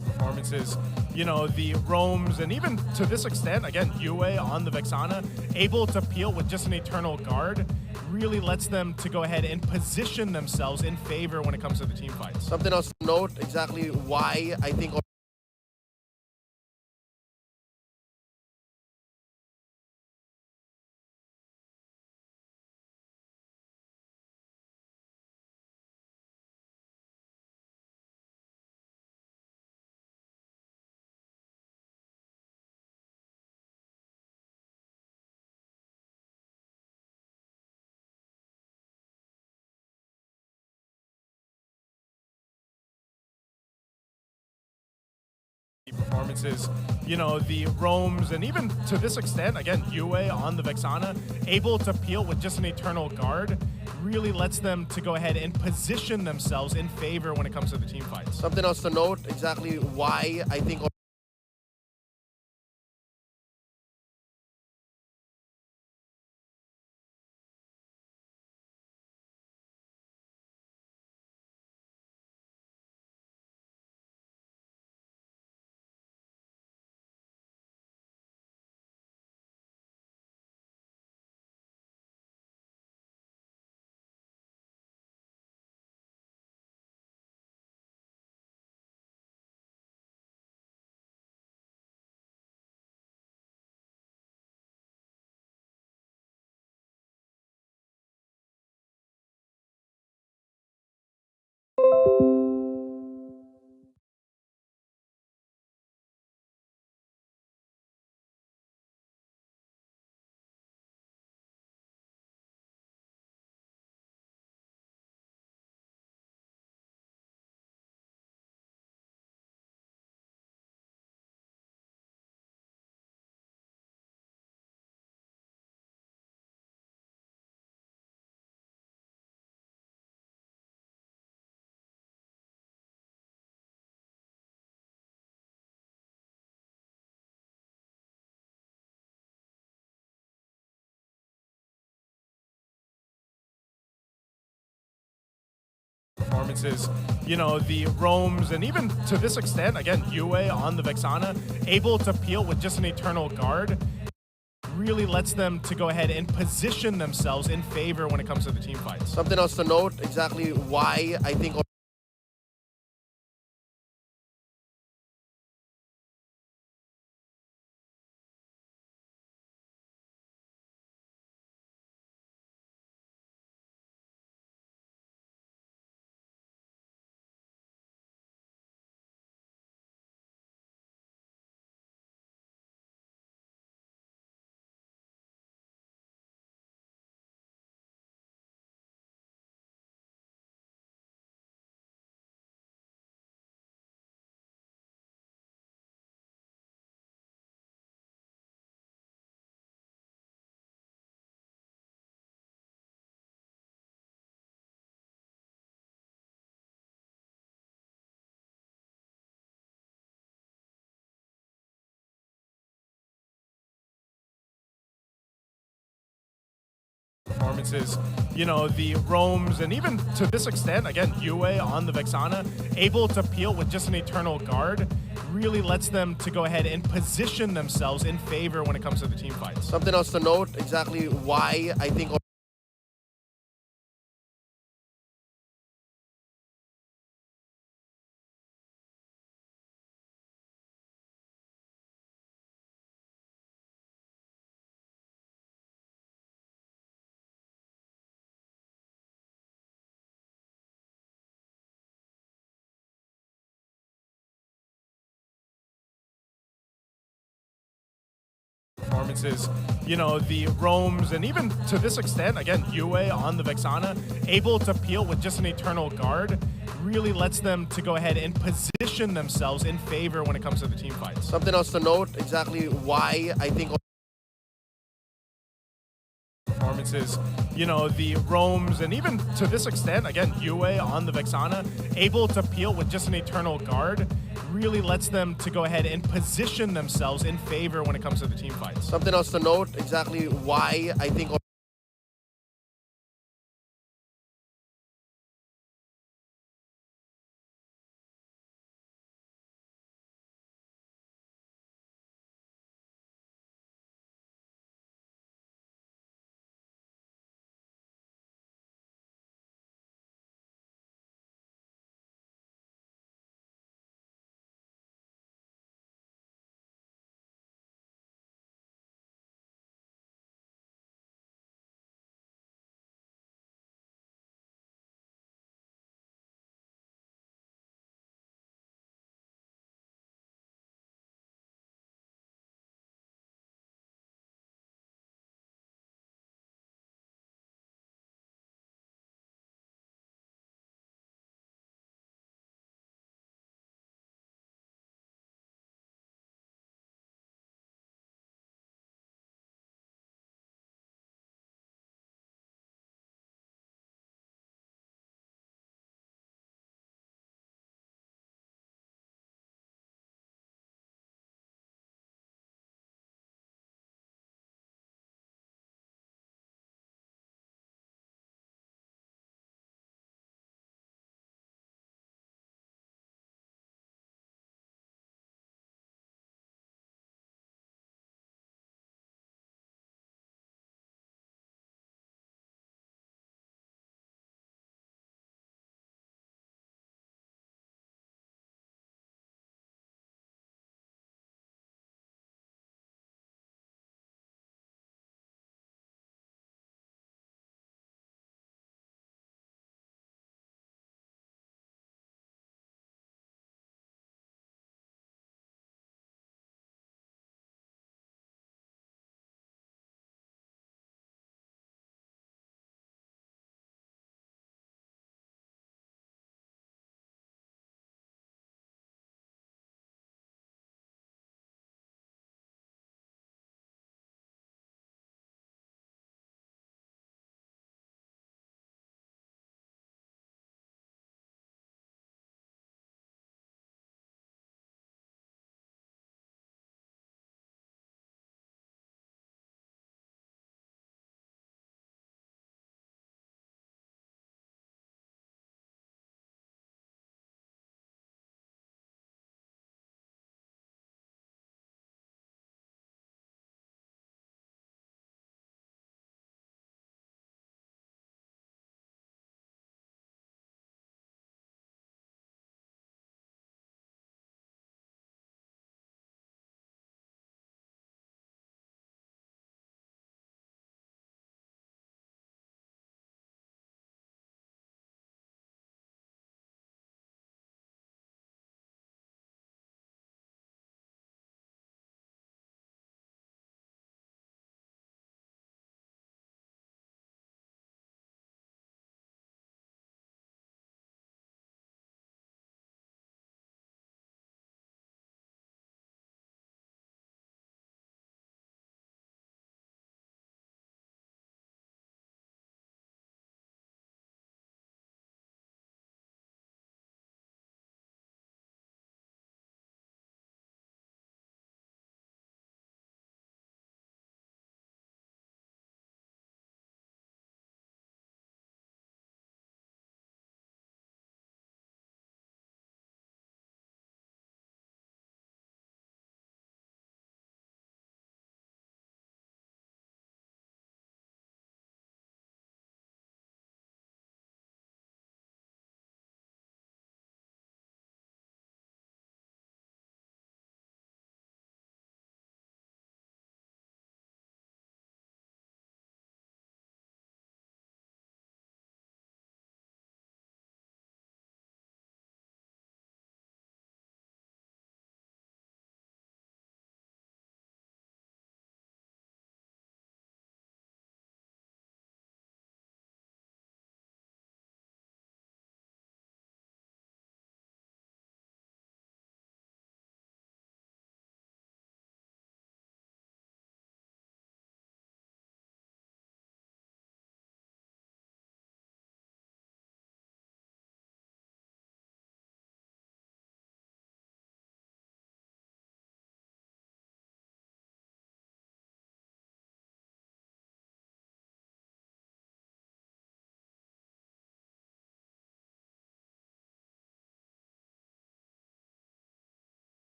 Speaker 3: performances, the roams, and even to this extent, again, Yue on the Vexana, able to peel with just an Eternal Guard, really lets them to go ahead and position themselves in favor when it comes to the team fights.
Speaker 1: something else to note, exactly why I think
Speaker 3: performances, the roams, and even to this extent, again, Yue on the Vexana, able to peel with just an Eternal Guard, really lets them to go ahead and position themselves in favor when it comes to the team fights.
Speaker 1: something else to note, exactly why I think
Speaker 3: performances, the roams, and even to this extent, again, Yue on the Vexana, able to peel with just an Eternal Guard, really lets them to go ahead and position themselves in favor when it comes to the team fights.
Speaker 1: Something else to note, exactly why I think
Speaker 3: Performances, the roams, and even to this extent, again, Yue on the Vexana, able to peel with just an Eternal Guard, really lets them to go ahead and position themselves in favor when it comes to the team fights.
Speaker 1: something else to note, exactly why I think
Speaker 3: Performances, the roams, and even to this extent, again, Yue on the Vexana, able to peel with just an Eternal Guard, really lets them to go ahead and position themselves in favor when it comes to the team fights.
Speaker 1: something else to note, exactly why I think
Speaker 3: Performances, the roams, and even to this extent, again, Yue on the Vexana, able to peel with just an Eternal Guard, really lets them to go ahead and position themselves in favor when it comes to the team fights.
Speaker 1: something else to note, exactly why I think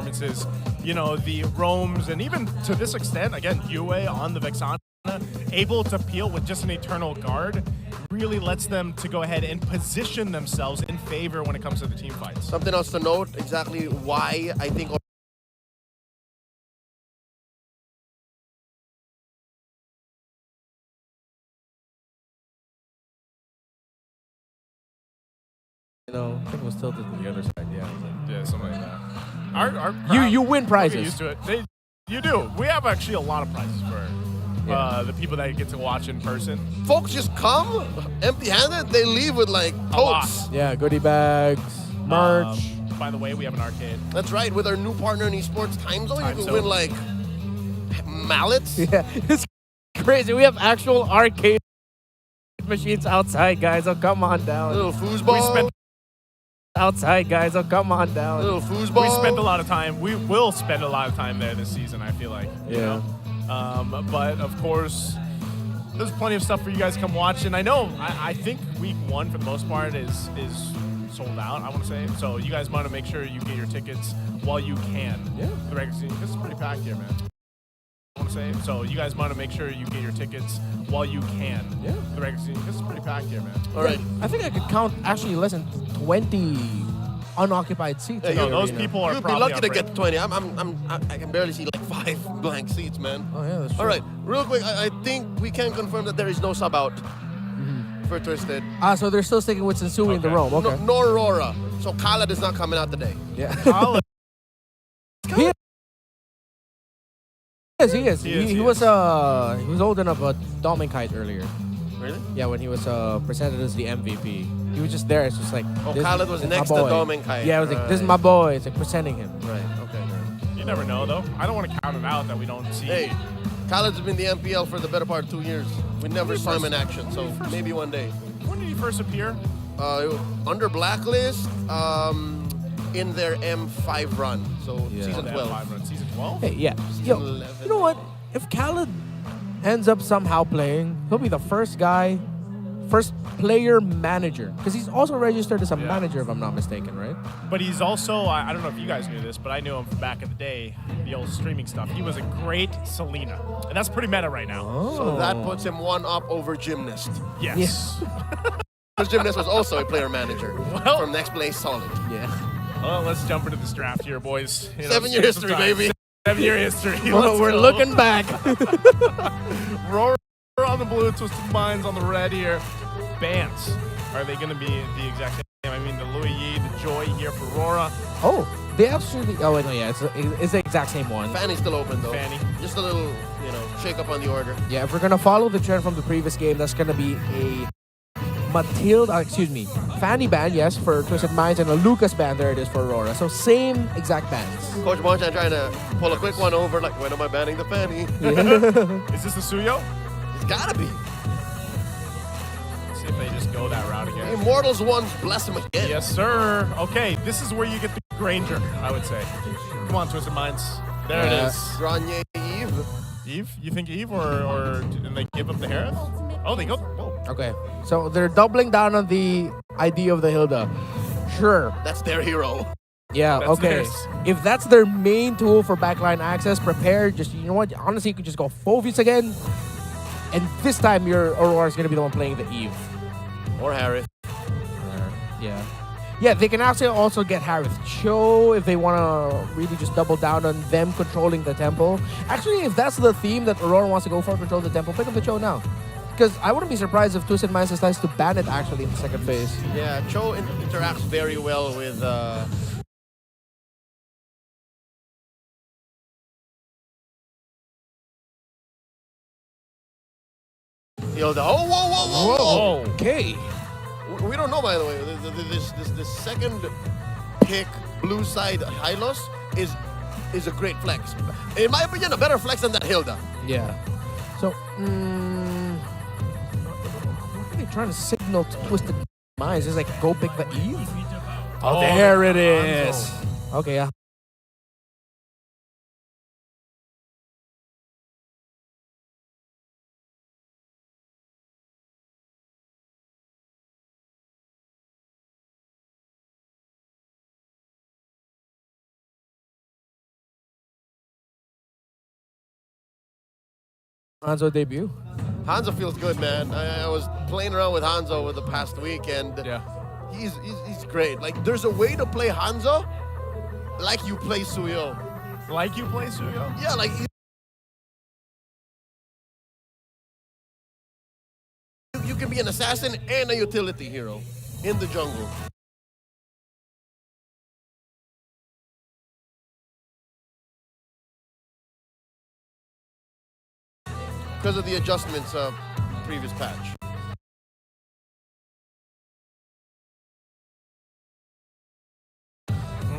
Speaker 3: performances, you know, the roams, and even to this extent, again, Yue on the Vexana, able to peel with just an Eternal Guard, really lets them to go ahead and position themselves in favor when it comes to the team fights.
Speaker 1: Something else to note, exactly why I think
Speaker 2: I think it was tilted to the other side.
Speaker 3: Yeah, something like that. Our crowd,
Speaker 2: You win
Speaker 3: we'll
Speaker 2: prizes.
Speaker 3: get used to it. You do. We have actually a lot of prizes for the people that get to watch in person.
Speaker 1: folks just come empty-handed, they leave with like
Speaker 3: A lot.
Speaker 1: totes.
Speaker 2: Yeah, goodie bags, merch.
Speaker 3: By the way, we have an arcade.
Speaker 1: That's right, with our new partner in esports, Time Zone, you
Speaker 3: Time
Speaker 1: can
Speaker 3: Zone.
Speaker 1: win like mallets.
Speaker 2: Yeah, it's crazy. We have actual arcade machines outside, guys. Oh, come on down.
Speaker 1: Little foosball.
Speaker 3: We spent
Speaker 2: Outside, guys. Oh, come on down.
Speaker 1: little foosball.
Speaker 3: We spent a lot of time. We will spend a lot of time there this season, I feel like. You
Speaker 2: Yeah.
Speaker 3: know? But of course, there's plenty of stuff for you guys to come watch. And I know, I think week 1 for the most part is sold out, I want to say. So you guys want to make sure you get your tickets while you can.
Speaker 2: Yeah.
Speaker 3: The regular season, because it's pretty packed here, man. I want to say. So you guys want to make sure you get your tickets while you can.
Speaker 2: Yeah.
Speaker 3: The regular season, because it's pretty packed here, man.
Speaker 1: All right.
Speaker 2: I think I could count actually less than 20 unoccupied seats.
Speaker 1: Hey,
Speaker 2: in
Speaker 3: No,
Speaker 2: the
Speaker 3: those
Speaker 2: arena.
Speaker 3: people are
Speaker 1: You'd be
Speaker 3: probably
Speaker 1: lucky
Speaker 3: on
Speaker 1: to
Speaker 3: break.
Speaker 1: get 20. I can barely see like 5 blank seats, man.
Speaker 2: Oh, yeah, that's true.
Speaker 1: All right, real quick, I think we can confirm that there is no sub out for Twisted.
Speaker 2: So they're still sticking with Sensui in the
Speaker 3: Okay.
Speaker 2: Rome. Okay.
Speaker 1: Nor Aurora. So Khaled is not coming out today.
Speaker 2: Yeah.
Speaker 3: Khaled.
Speaker 2: He is. He is.
Speaker 3: He is,
Speaker 2: He
Speaker 3: he
Speaker 2: was
Speaker 3: is.
Speaker 2: he was holding up a Kite earlier.
Speaker 1: Really?
Speaker 2: Yeah, when he was presented as the MVP. He was just there. It's just like
Speaker 1: Oh,
Speaker 2: this-
Speaker 1: Khaled was
Speaker 2: this is
Speaker 1: next
Speaker 2: my
Speaker 1: to
Speaker 2: boy.
Speaker 1: Kite.
Speaker 2: Yeah, it was like this is
Speaker 1: Right.
Speaker 2: my boy. It's like presenting him.
Speaker 1: Right, okay.
Speaker 3: You never know, though. I don't want to count it out that we don't see.
Speaker 1: Hey, Khaled's been the MPL for the better part of 2 years. We never saw him in action, so maybe one day.
Speaker 3: When did he first appear?
Speaker 1: Under Blacklist, in their M5 run, so
Speaker 2: Yeah.
Speaker 1: season
Speaker 3: That
Speaker 1: 12.
Speaker 3: 5 run, season 12?
Speaker 2: Hey, yeah. Yo,
Speaker 1: 11.
Speaker 2: you know what? If Khaled ends up somehow playing, he'll be the first player manager. Because he's also registered as a
Speaker 3: Yeah.
Speaker 2: manager, if I'm not mistaken, right?
Speaker 3: But he's also, I don't know if you guys knew this, but I knew him from back in the day, the old streaming stuff. He was a great Selena. And that's pretty meta right now.
Speaker 1: So that puts him one up over Gymnast.
Speaker 3: Yes.
Speaker 1: Because Gymnast was also a player manager
Speaker 3: Well-
Speaker 1: from Next Place Solid.
Speaker 2: Yeah.
Speaker 3: Well, let's jump into this draft here, boys. You know,
Speaker 1: 7-year
Speaker 3: save some
Speaker 1: history,
Speaker 3: time.
Speaker 1: baby.
Speaker 3: 7-year history.
Speaker 2: Well,
Speaker 3: Let's
Speaker 2: we're
Speaker 3: go.
Speaker 2: looking back.
Speaker 3: Roar on the blue, Twisted Minds on the red here. Bands. Are they going to be the exact same? I mean, the Louis Yi, the Joy here for Aurora.
Speaker 2: Oh, they actually. Oh, wait, no, yeah. It's the exact same one.
Speaker 1: Fanny's still open though.
Speaker 3: Fanny.
Speaker 1: Just a little, shake up on the order.
Speaker 2: Yeah, if we're gonna follow the trend from the previous game, that's gonna be a Fanny band, yes, for Twisted Minds, and a Lucas band, there it is, for Aurora. So same exact bands.
Speaker 1: Coach Monchan trying to pull a quick one over, like, when am I banning the Fanny?
Speaker 3: Is this the Suyo?
Speaker 1: It's gotta be.
Speaker 3: Let's see if they just go that route again.
Speaker 1: Immortals ones, bless him again.
Speaker 3: Yes, sir. Okay, this is where you get the Granger, I would say. Come on, Twisted Minds. There it is.
Speaker 1: Grenier Eve.
Speaker 3: Eve? You think Eve, or did they give up the Harith? Oh, they go. Whoa.
Speaker 2: Okay, so they're doubling down on the idea of the Hilda. Sure.
Speaker 1: That's their hero.
Speaker 2: Yeah,
Speaker 3: That's
Speaker 2: okay.
Speaker 3: theirs.
Speaker 2: If that's their main tool for backline access, prepare. Just, you know what? Honestly, you could just go Phovis again. And this time, your Aurora is going to be the one playing the Eve.
Speaker 1: Or Harith.
Speaker 2: Yeah. Yeah, they can actually also get Harith Cho if they want to really just double down on them controlling the temple. Actually, if that's the theme that Aurora wants to go for, control the temple, pick up the Cho now. Because I wouldn't be surprised if Twisted Minds decides to ban it actually in the second phase.
Speaker 1: Yeah, Cho interacts very well with Hilda. Oh, whoa, whoa, whoa, whoa.
Speaker 2: Okay.
Speaker 1: We don't know, by the way. This second pick, blue side Hylos, is a great flex. In my opinion, a better flex than that Hilda.
Speaker 2: Yeah. So, what are they trying to signal to Twisted Minds? It's like, go pick the Eve? Oh, there it is. Okay, yeah. Hanzo debut.
Speaker 1: Hanzo feels good, man. I was playing around with Hanzo over the past week, and
Speaker 3: Yeah.
Speaker 1: he's great. Like, there's a way to play Hanzo like you play Suyo.
Speaker 3: Like you play Suyo?
Speaker 1: Yeah, like you can be an assassin and a utility hero in the jungle. Because of the adjustments of previous patch.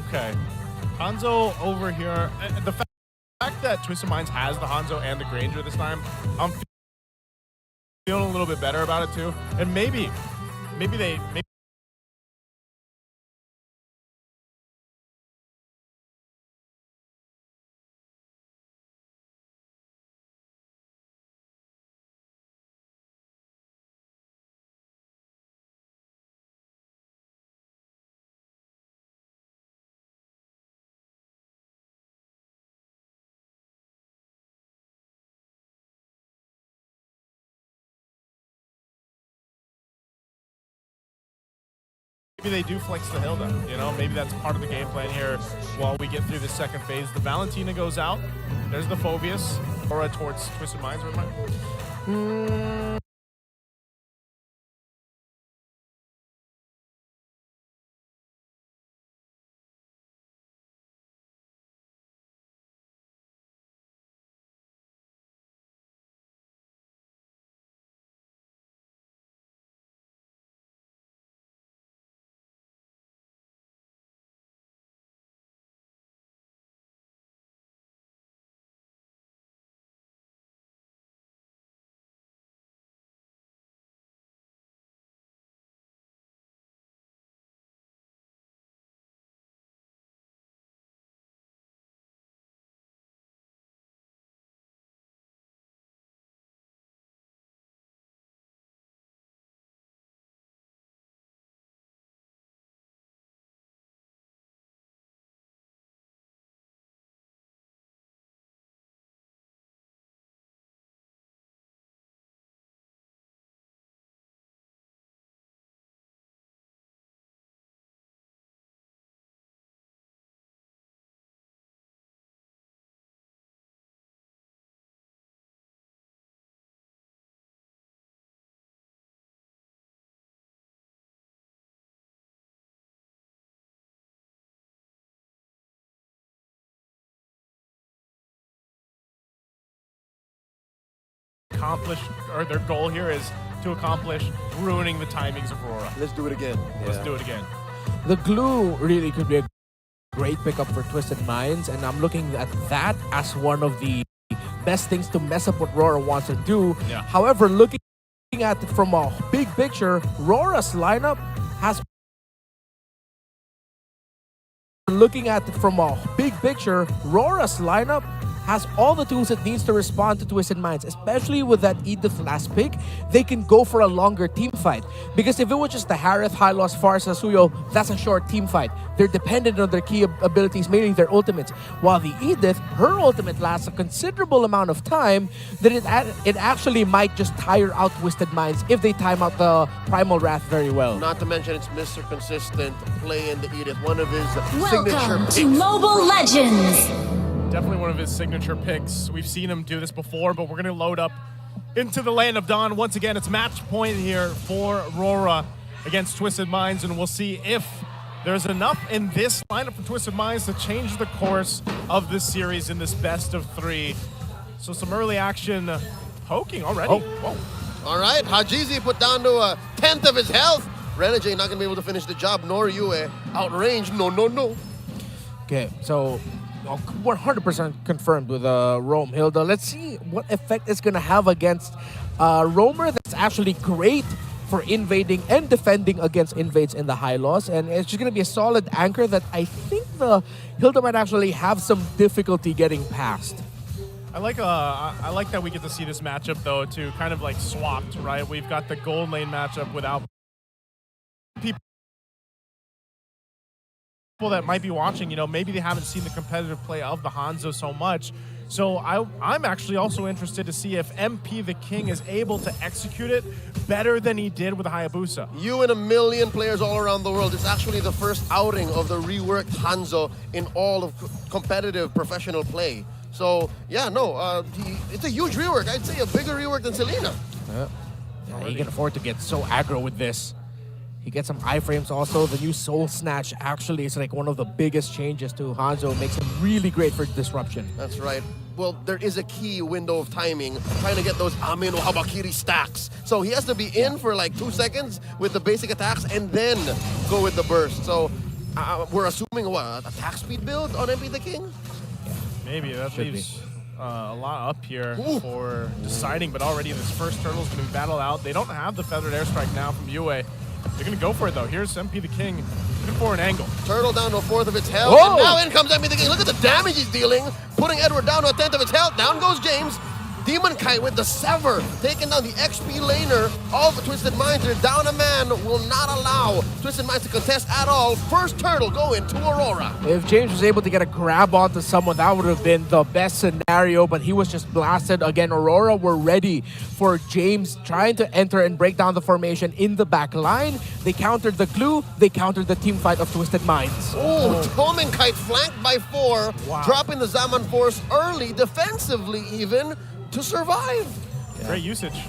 Speaker 3: Okay. Hanzo over here. The fact that Twisted Minds has the Hanzo and the Granger this time, I'm feeling a little bit better about it too. And maybe they do flex the Hilda, you know? Maybe that's part of the game plan here while we get through the second phase. The Valentina goes out. There's the Phobius. Aura towards Twisted Minds, their goal here is to accomplish ruining the timings of Aurora.
Speaker 1: Let's do it again.
Speaker 3: Let's do it again.
Speaker 2: The glue really could be a great pickup for Twisted Minds, and I'm looking at that as one of the best things to mess up what Aurora wants to do.
Speaker 3: Yeah.
Speaker 2: However, looking at it from a big picture, Aurora's lineup has all the tools it needs to respond to Twisted Minds, especially with that Edith last pick. They can go for a longer team fight. Because if it was just the Harith, Hylos, Farsa, Suyo, that's a short team fight. They're dependent on their key abilities, mainly their ultimates. While the Edith, her ultimate lasts a considerable amount of time, that it actually might just tire out Twisted Minds if they time out the Primal Wrath very well.
Speaker 1: Not to mention it's Mr. Consistent playing the Edith, one of his signature
Speaker 4: Welcome
Speaker 1: picks.
Speaker 4: to Mobile Legends!
Speaker 3: Definitely one of his signature picks. We've seen him do this before, but we're going to load up into the Land of Dawn. Once again, it's match point here for Aurora against Twisted Minds, and we'll see if there's enough in this lineup for Twisted Minds to change the course of this series in this best of three. So some early action poking already.
Speaker 2: Oh.
Speaker 3: Whoa.
Speaker 1: All right, Hajizi put down to a 10th of his health. Renegade not going to be able to finish the job, nor Yue. Outranged, no.
Speaker 2: Okay, so 100% confirmed with Rome Hilda. Let's see what effect it's going to have against Roamer that's actually great for invading and defending against invades in the high loss. And it's just going to be a solid anchor that I think the Hilda might actually have some difficulty getting past.
Speaker 3: I like that we get to see this matchup though, to kind of like swapped, right? We've got the gold lane matchup without people that might be watching, you know, maybe they haven't seen the competitive play of the Hanzo so much. So I'm actually also interested to see if MP the King is able to execute it better than he did with the Hayabusa.
Speaker 1: You and a million players all around the world. It's actually the first outing of the reworked Hanzo in all of competitive professional play. So, yeah, no, it's a huge rework. I'd say a bigger rework than Selena.
Speaker 2: Yeah, he can afford to get so aggro with this. He gets some iframes also. The new Soul Snatch actually is like one of the biggest changes to Hanzo. It makes him really great for disruption.
Speaker 1: That's right. Well, there is a key window of timing, trying to get those Amin or Habakiri stacks. So he has to be in for like 2 seconds with the basic attacks and then go with the burst. So we're assuming what, attack speed build on MP the King?
Speaker 3: Maybe that leaves a lot up here for deciding, but already this first turtle is going to be battled out. They don't have the feathered airstrike now from Yue. They're going to go for it though. Here's MP the King looking for an angle.
Speaker 1: Turtle down to a fourth of its health. And now in comes MP the King. Look at the damage he's dealing, putting Edward down to a tenth of its health. Down goes James. Demon Kite with the Sever, taking down the XP laner of Twisted Minds. They're down a man, will not allow Twisted Minds to contest at all. First turtle going to Aurora.
Speaker 2: If James was able to get a grab onto someone, that would have been the best scenario, but he was just blasted. Again, Aurora were ready for James trying to enter and break down the formation in the back line. They countered the glue, they countered the team fight of Twisted Minds.
Speaker 1: Oh, Demon Kite flanked by 4, dropping the Zaman Force early, defensively even, to survive.
Speaker 3: Great usage.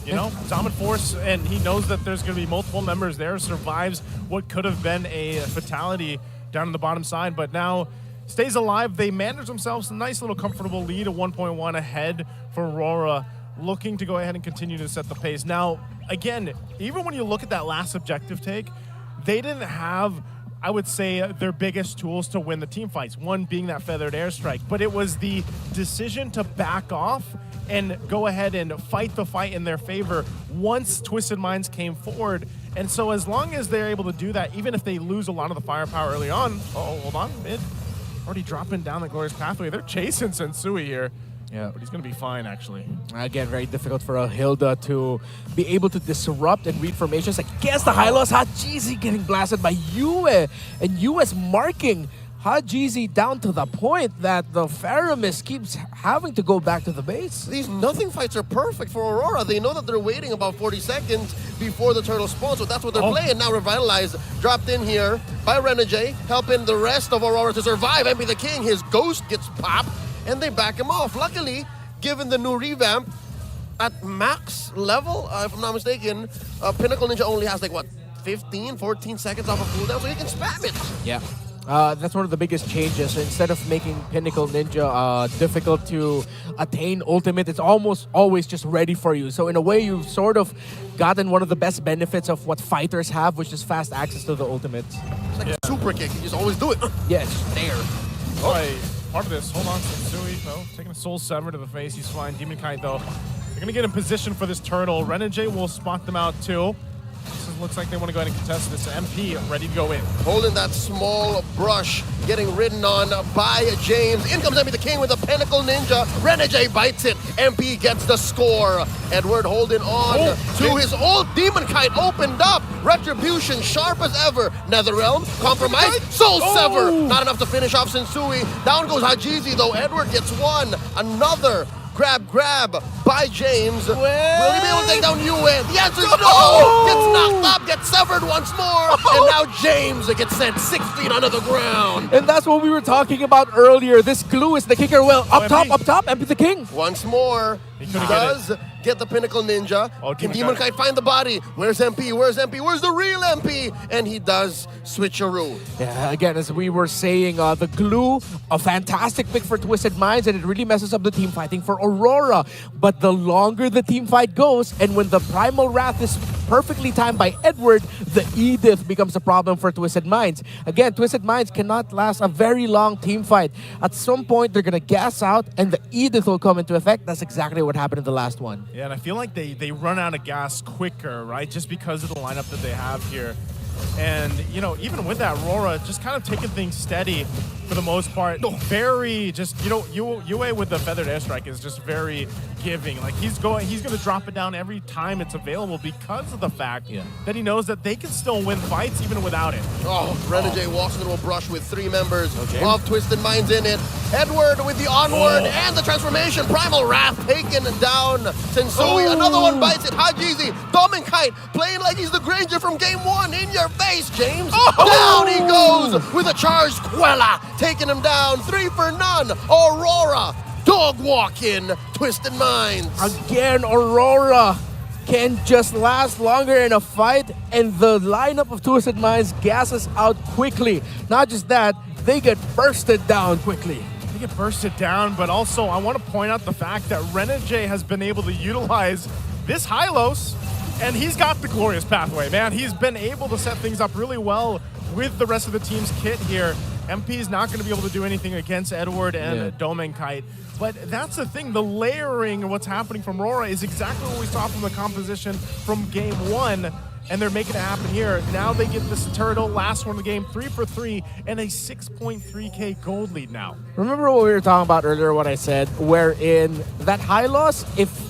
Speaker 3: You know, Zaman Force, and he knows that there's going to be multiple members there, survives what could have been a fatality down on the bottom side, but now stays alive. They manage themselves a nice little comfortable lead of 1.1 ahead for Aurora, looking to go ahead and continue to set the pace. Now, again, even when you look at that last objective take, they didn't have, I would say, their biggest tools to win the team fights, one being that feathered airstrike, but it was the decision to back off and go ahead and fight the fight in their favor once Twisted Minds came forward. And so as long as they're able to do that, even if they lose a lot of the firepower early on, hold on, mid, already dropping down the Glorious Pathway. They're chasing Sensui here. Yeah, but he's going to be fine, actually.
Speaker 2: Again, very difficult for a Hilda to be able to disrupt and read formations against the high loss. Hajizi getting blasted by Yue, and Yue's marking Hajizi down to the point that the Faramis keeps having to go back to the base.
Speaker 1: These nothing fights are perfect for Aurora. They know that they're waiting about 40 seconds before the turtle spawns, so that's what they're playing. Now Revitalize dropped in here by Renegade, helping the rest of Aurora to survive. MP the King, his ghost gets popped, and they back him off. Luckily, given the new revamp, at max level, if I'm not mistaken, Pinnacle Ninja only has like, what, 15, 14 seconds off of cooldown, so he can spam it.
Speaker 2: Yeah. That's one of the biggest changes. Instead of making Pinnacle Ninja difficult to attain ultimate, it's almost always just ready for you. So in a way, you've sort of gotten one of the best benefits of what fighters have, which is fast access to the ultimate.
Speaker 1: It's like a super kick, you just always do it.
Speaker 2: Yes, there.
Speaker 3: Part of this, hold on, Sensui, though, taking a Soul Sever to the face, he's fine. Demon Kite, though, they're going to get in position for this turtle. Renegade will spot them out, too. Looks like they want to go ahead and contest this. MP ready to go in.
Speaker 1: Holding that small brush, getting ridden on by James. In comes MP the King with a Pinnacle Ninja. Renegade bites it. MP gets the score. Edward holding on to his old Demon Kite opened up. Retribution sharp as ever. Netherrealm, compromise, Soul Sever. Not enough to finish off Sensui. Down goes Hajizi though. Edward gets one. Another grab by James. Will he be able to take down Yue? The answer is no! Gets knocked up, gets severed once more, and now James gets sent 6 feet under the ground.
Speaker 2: And that's what we were talking about earlier. This glue is the kicker. Well, up top, MP the King.
Speaker 1: Once more, he does get the Pinnacle Ninja. Can Demon Kite find the body? Where's MP? Where's MP? Where's the real MP? And he does switcheroo.
Speaker 2: Yeah, again, as we were saying, the glue, a fantastic pick for Twisted Minds, and it really messes up the team fighting for Aurora. But the longer the team fight goes, and when the Primal Wrath is perfectly timed by Edward, the Edith becomes a problem for Twisted Minds. Again, Twisted Minds cannot last a very long team fight. At some point, they're going to gas out, and the Edith will come into effect. That's exactly what happened in the last one.
Speaker 3: Yeah, and I feel like they run out of gas quicker, right? Just because of the lineup that they have here. And, you know, even with that, Aurora just kind of taking things steady, for the most part. Very just, Yue with the feathered airstrike is just very giving. Like he's going to drop it down every time it's available because of the fact that he knows that they can still win fights even without it.
Speaker 1: Oh, Renegade walks into a brush with 3 members of Twisted Minds in it. Edward with the onward and the transformation. Primal Wrath taken down. Sensui, another one bites it. Hajizi, Dominkite playing like he's the Granger from game 1. In your face, James. Down he goes with a charged Quella, taking him down. 3 for none. Aurora, dog walking, Twisted Minds.
Speaker 2: Again, Aurora can just last longer in a fight, and the lineup of Twisted Minds gasses out quickly. Not just that, they get bursted down quickly.
Speaker 3: They get bursted down, but also I want to point out the fact that Renegade has been able to utilize this Hylos, and he's got the glorious pathway, man. He's been able to set things up really well with the rest of the team's kit here. MP is not going to be able to do anything against Edward and Dominkite. But that's the thing, the layering of what's happening from Aurora is exactly what we saw from the composition from game 1, and they're making it happen here. Now they get this turtle, last one of the game, 3 for 3, and a 6.3k gold lead now.
Speaker 2: Remember what we were talking about earlier, what I said, wherein that Hylos, if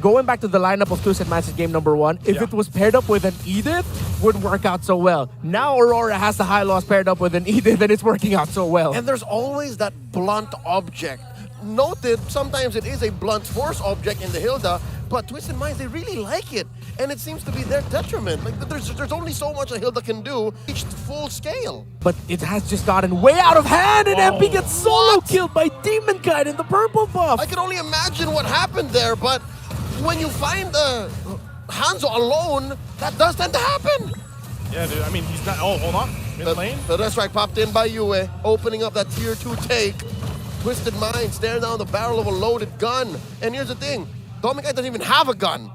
Speaker 2: going back to the lineup of Twisted Minds in game number 1, if it was paired up with an Edith, would work out so well. Now Aurora has the Hylos paired up with an Edith, and it's working out so well.
Speaker 1: And there's always that blunt object. Noted, sometimes it is a blunt force object in the Hilda, but Twisted Minds, they really like it. And it seems to be their detriment. Like there's only so much a Hilda can do, reached full scale.
Speaker 2: But it has just gotten way out of hand, and MP gets solo killed by Demon Kite in the purple buff.
Speaker 1: I can only imagine what happened there, but when you find Hanzo alone, that does tend to happen.
Speaker 3: Yeah, dude, I mean, he's not, hold on, mid lane.
Speaker 1: The Red Strike popped in by Yue, opening up that tier 2 take. Twisted Mind staring down the barrel of a loaded gun. And here's the thing, Dominkite doesn't even have a gun.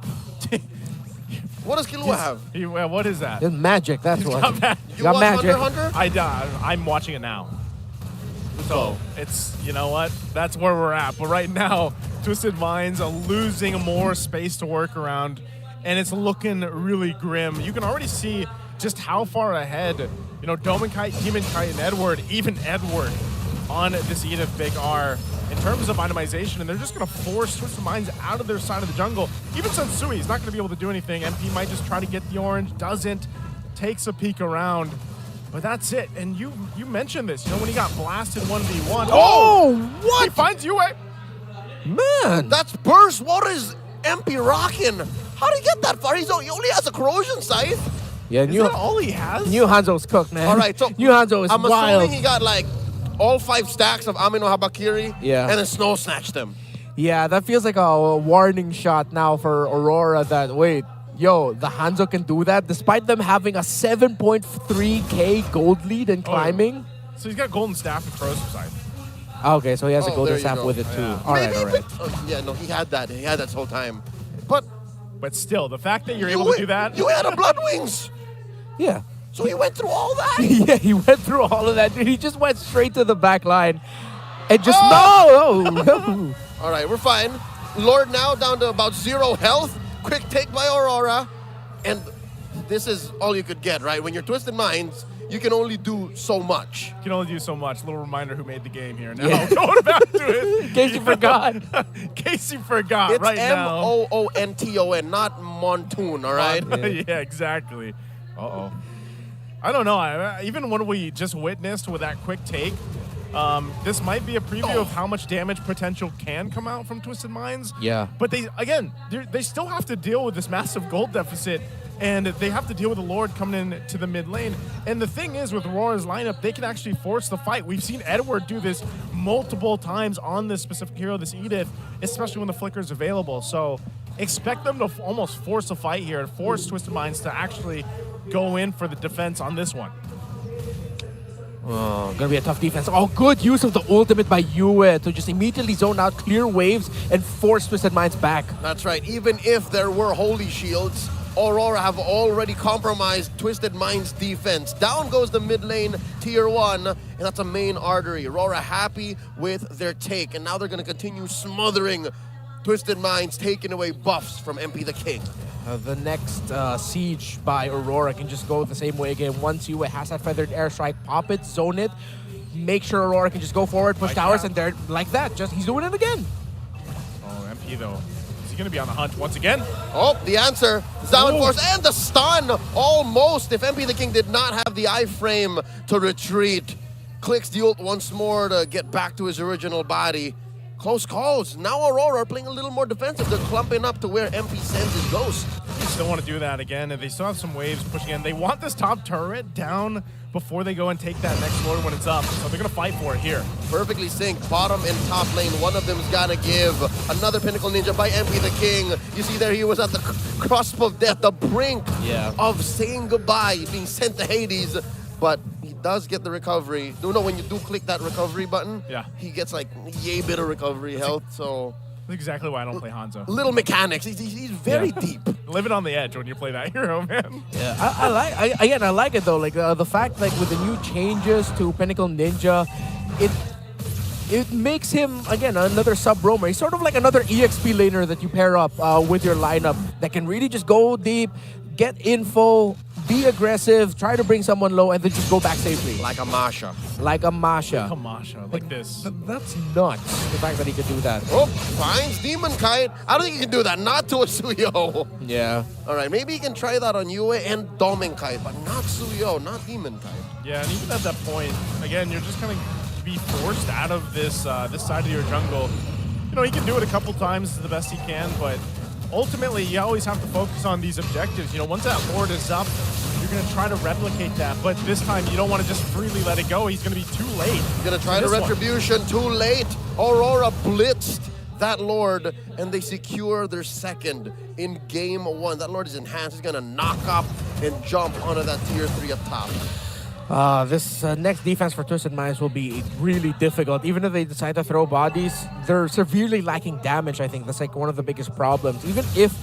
Speaker 1: What does Killua have?
Speaker 3: What is that?
Speaker 2: It's magic, that's what.
Speaker 1: You got
Speaker 2: magic.
Speaker 1: Hunter?
Speaker 3: I'm watching it now. So it's, you know what? That's where we're at. But right now, Twisted Minds are losing more space to work around, and it's looking really grim. You can already see just how far ahead, Dominkite, Demon Kite, and Edward, even Edward, on this Edith Big R in terms of itemization, and they're just going to force Twisted Minds out of their side of the jungle. Even Sensui is not going to be able to do anything. MP might just try to get the orange, doesn't, takes a peek around, but that's it. And you mentioned this, when he got blasted 1v1.
Speaker 2: Oh, what?
Speaker 3: He finds Yue.
Speaker 2: Man.
Speaker 1: That's burst. What is MP rocking? How did he get that far? He only has a corrosion scythe.
Speaker 2: Yeah,
Speaker 3: Is that all he has?
Speaker 2: New Hanzo's cooked, man.
Speaker 1: All right, so
Speaker 2: New Hanzo is
Speaker 1: I'm
Speaker 2: wild.
Speaker 1: assuming he got like all 5 stacks of Amino Habakiri and then snow snatched them.
Speaker 2: Yeah, that feels like a warning shot now for Aurora that, wait, the Hanzo can do that despite them having a 7.3k gold lead in climbing.
Speaker 3: So he's got Golden Staff and Corrosive Scythe.
Speaker 2: Okay, so he has a golden
Speaker 1: there you
Speaker 2: staff
Speaker 1: go.
Speaker 2: with it too.
Speaker 3: Yeah.
Speaker 2: All right.
Speaker 1: Yeah, no, he had that. He had that this whole time. But
Speaker 3: Still, the fact that you're able to do that.
Speaker 1: You had a Blood Wings.
Speaker 2: Yeah.
Speaker 1: So he went through all that?
Speaker 2: Yeah, he went through all of that. Dude, he just went straight to the back line. And just, no!
Speaker 1: All right, we're fine. Lord now down to about 0 health. Quick take by Aurora. And this is all you could get, right? When you're Twisted Minds, you can only do so much.
Speaker 3: You can only do so much. Little reminder who made the game here. Now, going back to it.
Speaker 2: In case you forgot.
Speaker 3: In case you forgot,
Speaker 1: It's
Speaker 3: right now.
Speaker 1: Monton, not Montoon, all right?
Speaker 3: Yeah, exactly. Uh-oh. I don't know. Even when we just witnessed with that quick take, this might be a preview of how much damage potential can come out from Twisted Minds.
Speaker 2: Yeah.
Speaker 3: But they still have to deal with this massive gold deficit, and they have to deal with the Lord coming in to the mid lane. And the thing is, with Aurora's lineup, they can actually force the fight. We've seen Edward do this multiple times on this specific hero, this Edith, especially when the flicker is available. So expect them to almost force a fight here and force Twisted Minds to actually go in for the defense on this one.
Speaker 2: Oh, gonna be a tough defense. Oh, good use of the ultimate by Yue to just immediately zone out, clear waves, and force Twisted Minds back.
Speaker 1: That's right. Even if there were Holy Shields, Aurora have already compromised Twisted Minds' defense. Down goes the mid lane, tier 1, and that's a main artery. Aurora happy with their take, and now they're going to continue smothering Twisted Minds, taking away buffs from MP the King.
Speaker 2: The next siege by Aurora can just go the same way again. Once Yue has that feathered airstrike, pop it, zone it, make sure Aurora can just go forward, push
Speaker 3: Like
Speaker 2: towers,
Speaker 3: that.
Speaker 2: and they're like that. Just he's doing it again.
Speaker 3: Oh, MP though. Is he going to be on the hunt once again?
Speaker 1: Oh, the answer. Down
Speaker 3: Oh.
Speaker 1: force and the stun. Almost. If MP the King did not have the iframe to retreat. Clicks the ult once more to get back to his original body. Close calls. Now Aurora are playing a little more defensive. They're clumping up to where MP sends his ghost.
Speaker 3: They still want to do that again, and they still have some waves pushing in. They want this top turret down before they go and take that next lord when it's up. So they're going to fight for it here.
Speaker 1: Perfectly synced. Bottom and top lane. One of them's got to give. Another Pinnacle Ninja by MP the King. You see there he was at the cusp of death, the brink of saying goodbye, being sent to Hades. But he does get the recovery. You know, when you do click that recovery button, he gets like yay bit of recovery health. So
Speaker 3: That's exactly why I don't play Hanzo.
Speaker 1: little mechanics. He's very deep.
Speaker 3: Live it on the edge when you play that hero, man.
Speaker 2: Yeah, I like it though. Like the fact, like with the new changes to Pinnacle Ninja, it makes him again another sub roamer. He's sort of like another EXP laner that you pair up with your lineup that can really just go deep, get info, be aggressive, try to bring someone low, and then just go back safely.
Speaker 1: Like a Masha.
Speaker 2: Like a Masha.
Speaker 3: Kamasha, like this.
Speaker 2: That's nuts. The fact that he could do that.
Speaker 1: Oh, finds Demon Kite. I don't think he can do that. Not to a Suyo.
Speaker 2: Yeah.
Speaker 1: All right, maybe he can try that on Yue and Domin Kite, but not Suyo, not Demon Kite.
Speaker 3: Yeah, and even at that point, again, you're just kind of be forced out of this this side of your jungle. You know, he can do it a couple times the best he can, but ultimately, you always have to focus on these objectives. You know, once that lord is up, you're going to try to replicate that, but this time you don't want to just freely let it go. He's going to be too late.
Speaker 1: He's going to try the retribution. Too late. Aurora blitzed that lord, and they secure their second in game one. That lord is enhanced. He's going to knock up and jump onto that tier 3 up top.
Speaker 2: This next defense for Twisted Minds will be really difficult. Even if they decide to throw bodies, they're severely lacking damage, I think. That's like one of the biggest problems. Even if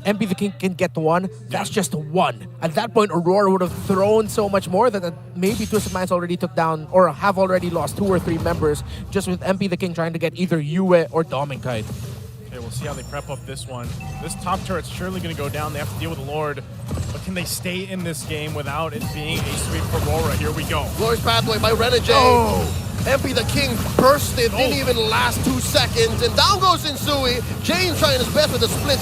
Speaker 2: MP the King can get one, that's just one. At that point, Aurora would have thrown so much more that maybe Twisted Minds already took down or have already lost 2 or 3 members just with MP the King trying to get either Yue or Dominkite.
Speaker 3: Okay, we'll see how they prep up this one. This top turret's surely going to go down. They have to deal with the Lord. But can they stay in this game without it being a sweep for Aurora? Here we go.
Speaker 1: Glorious Pathway by Renegade.
Speaker 3: Oh!
Speaker 1: MP the King bursted, didn't even last 2 seconds, and down goes Insui. James trying his best with a split.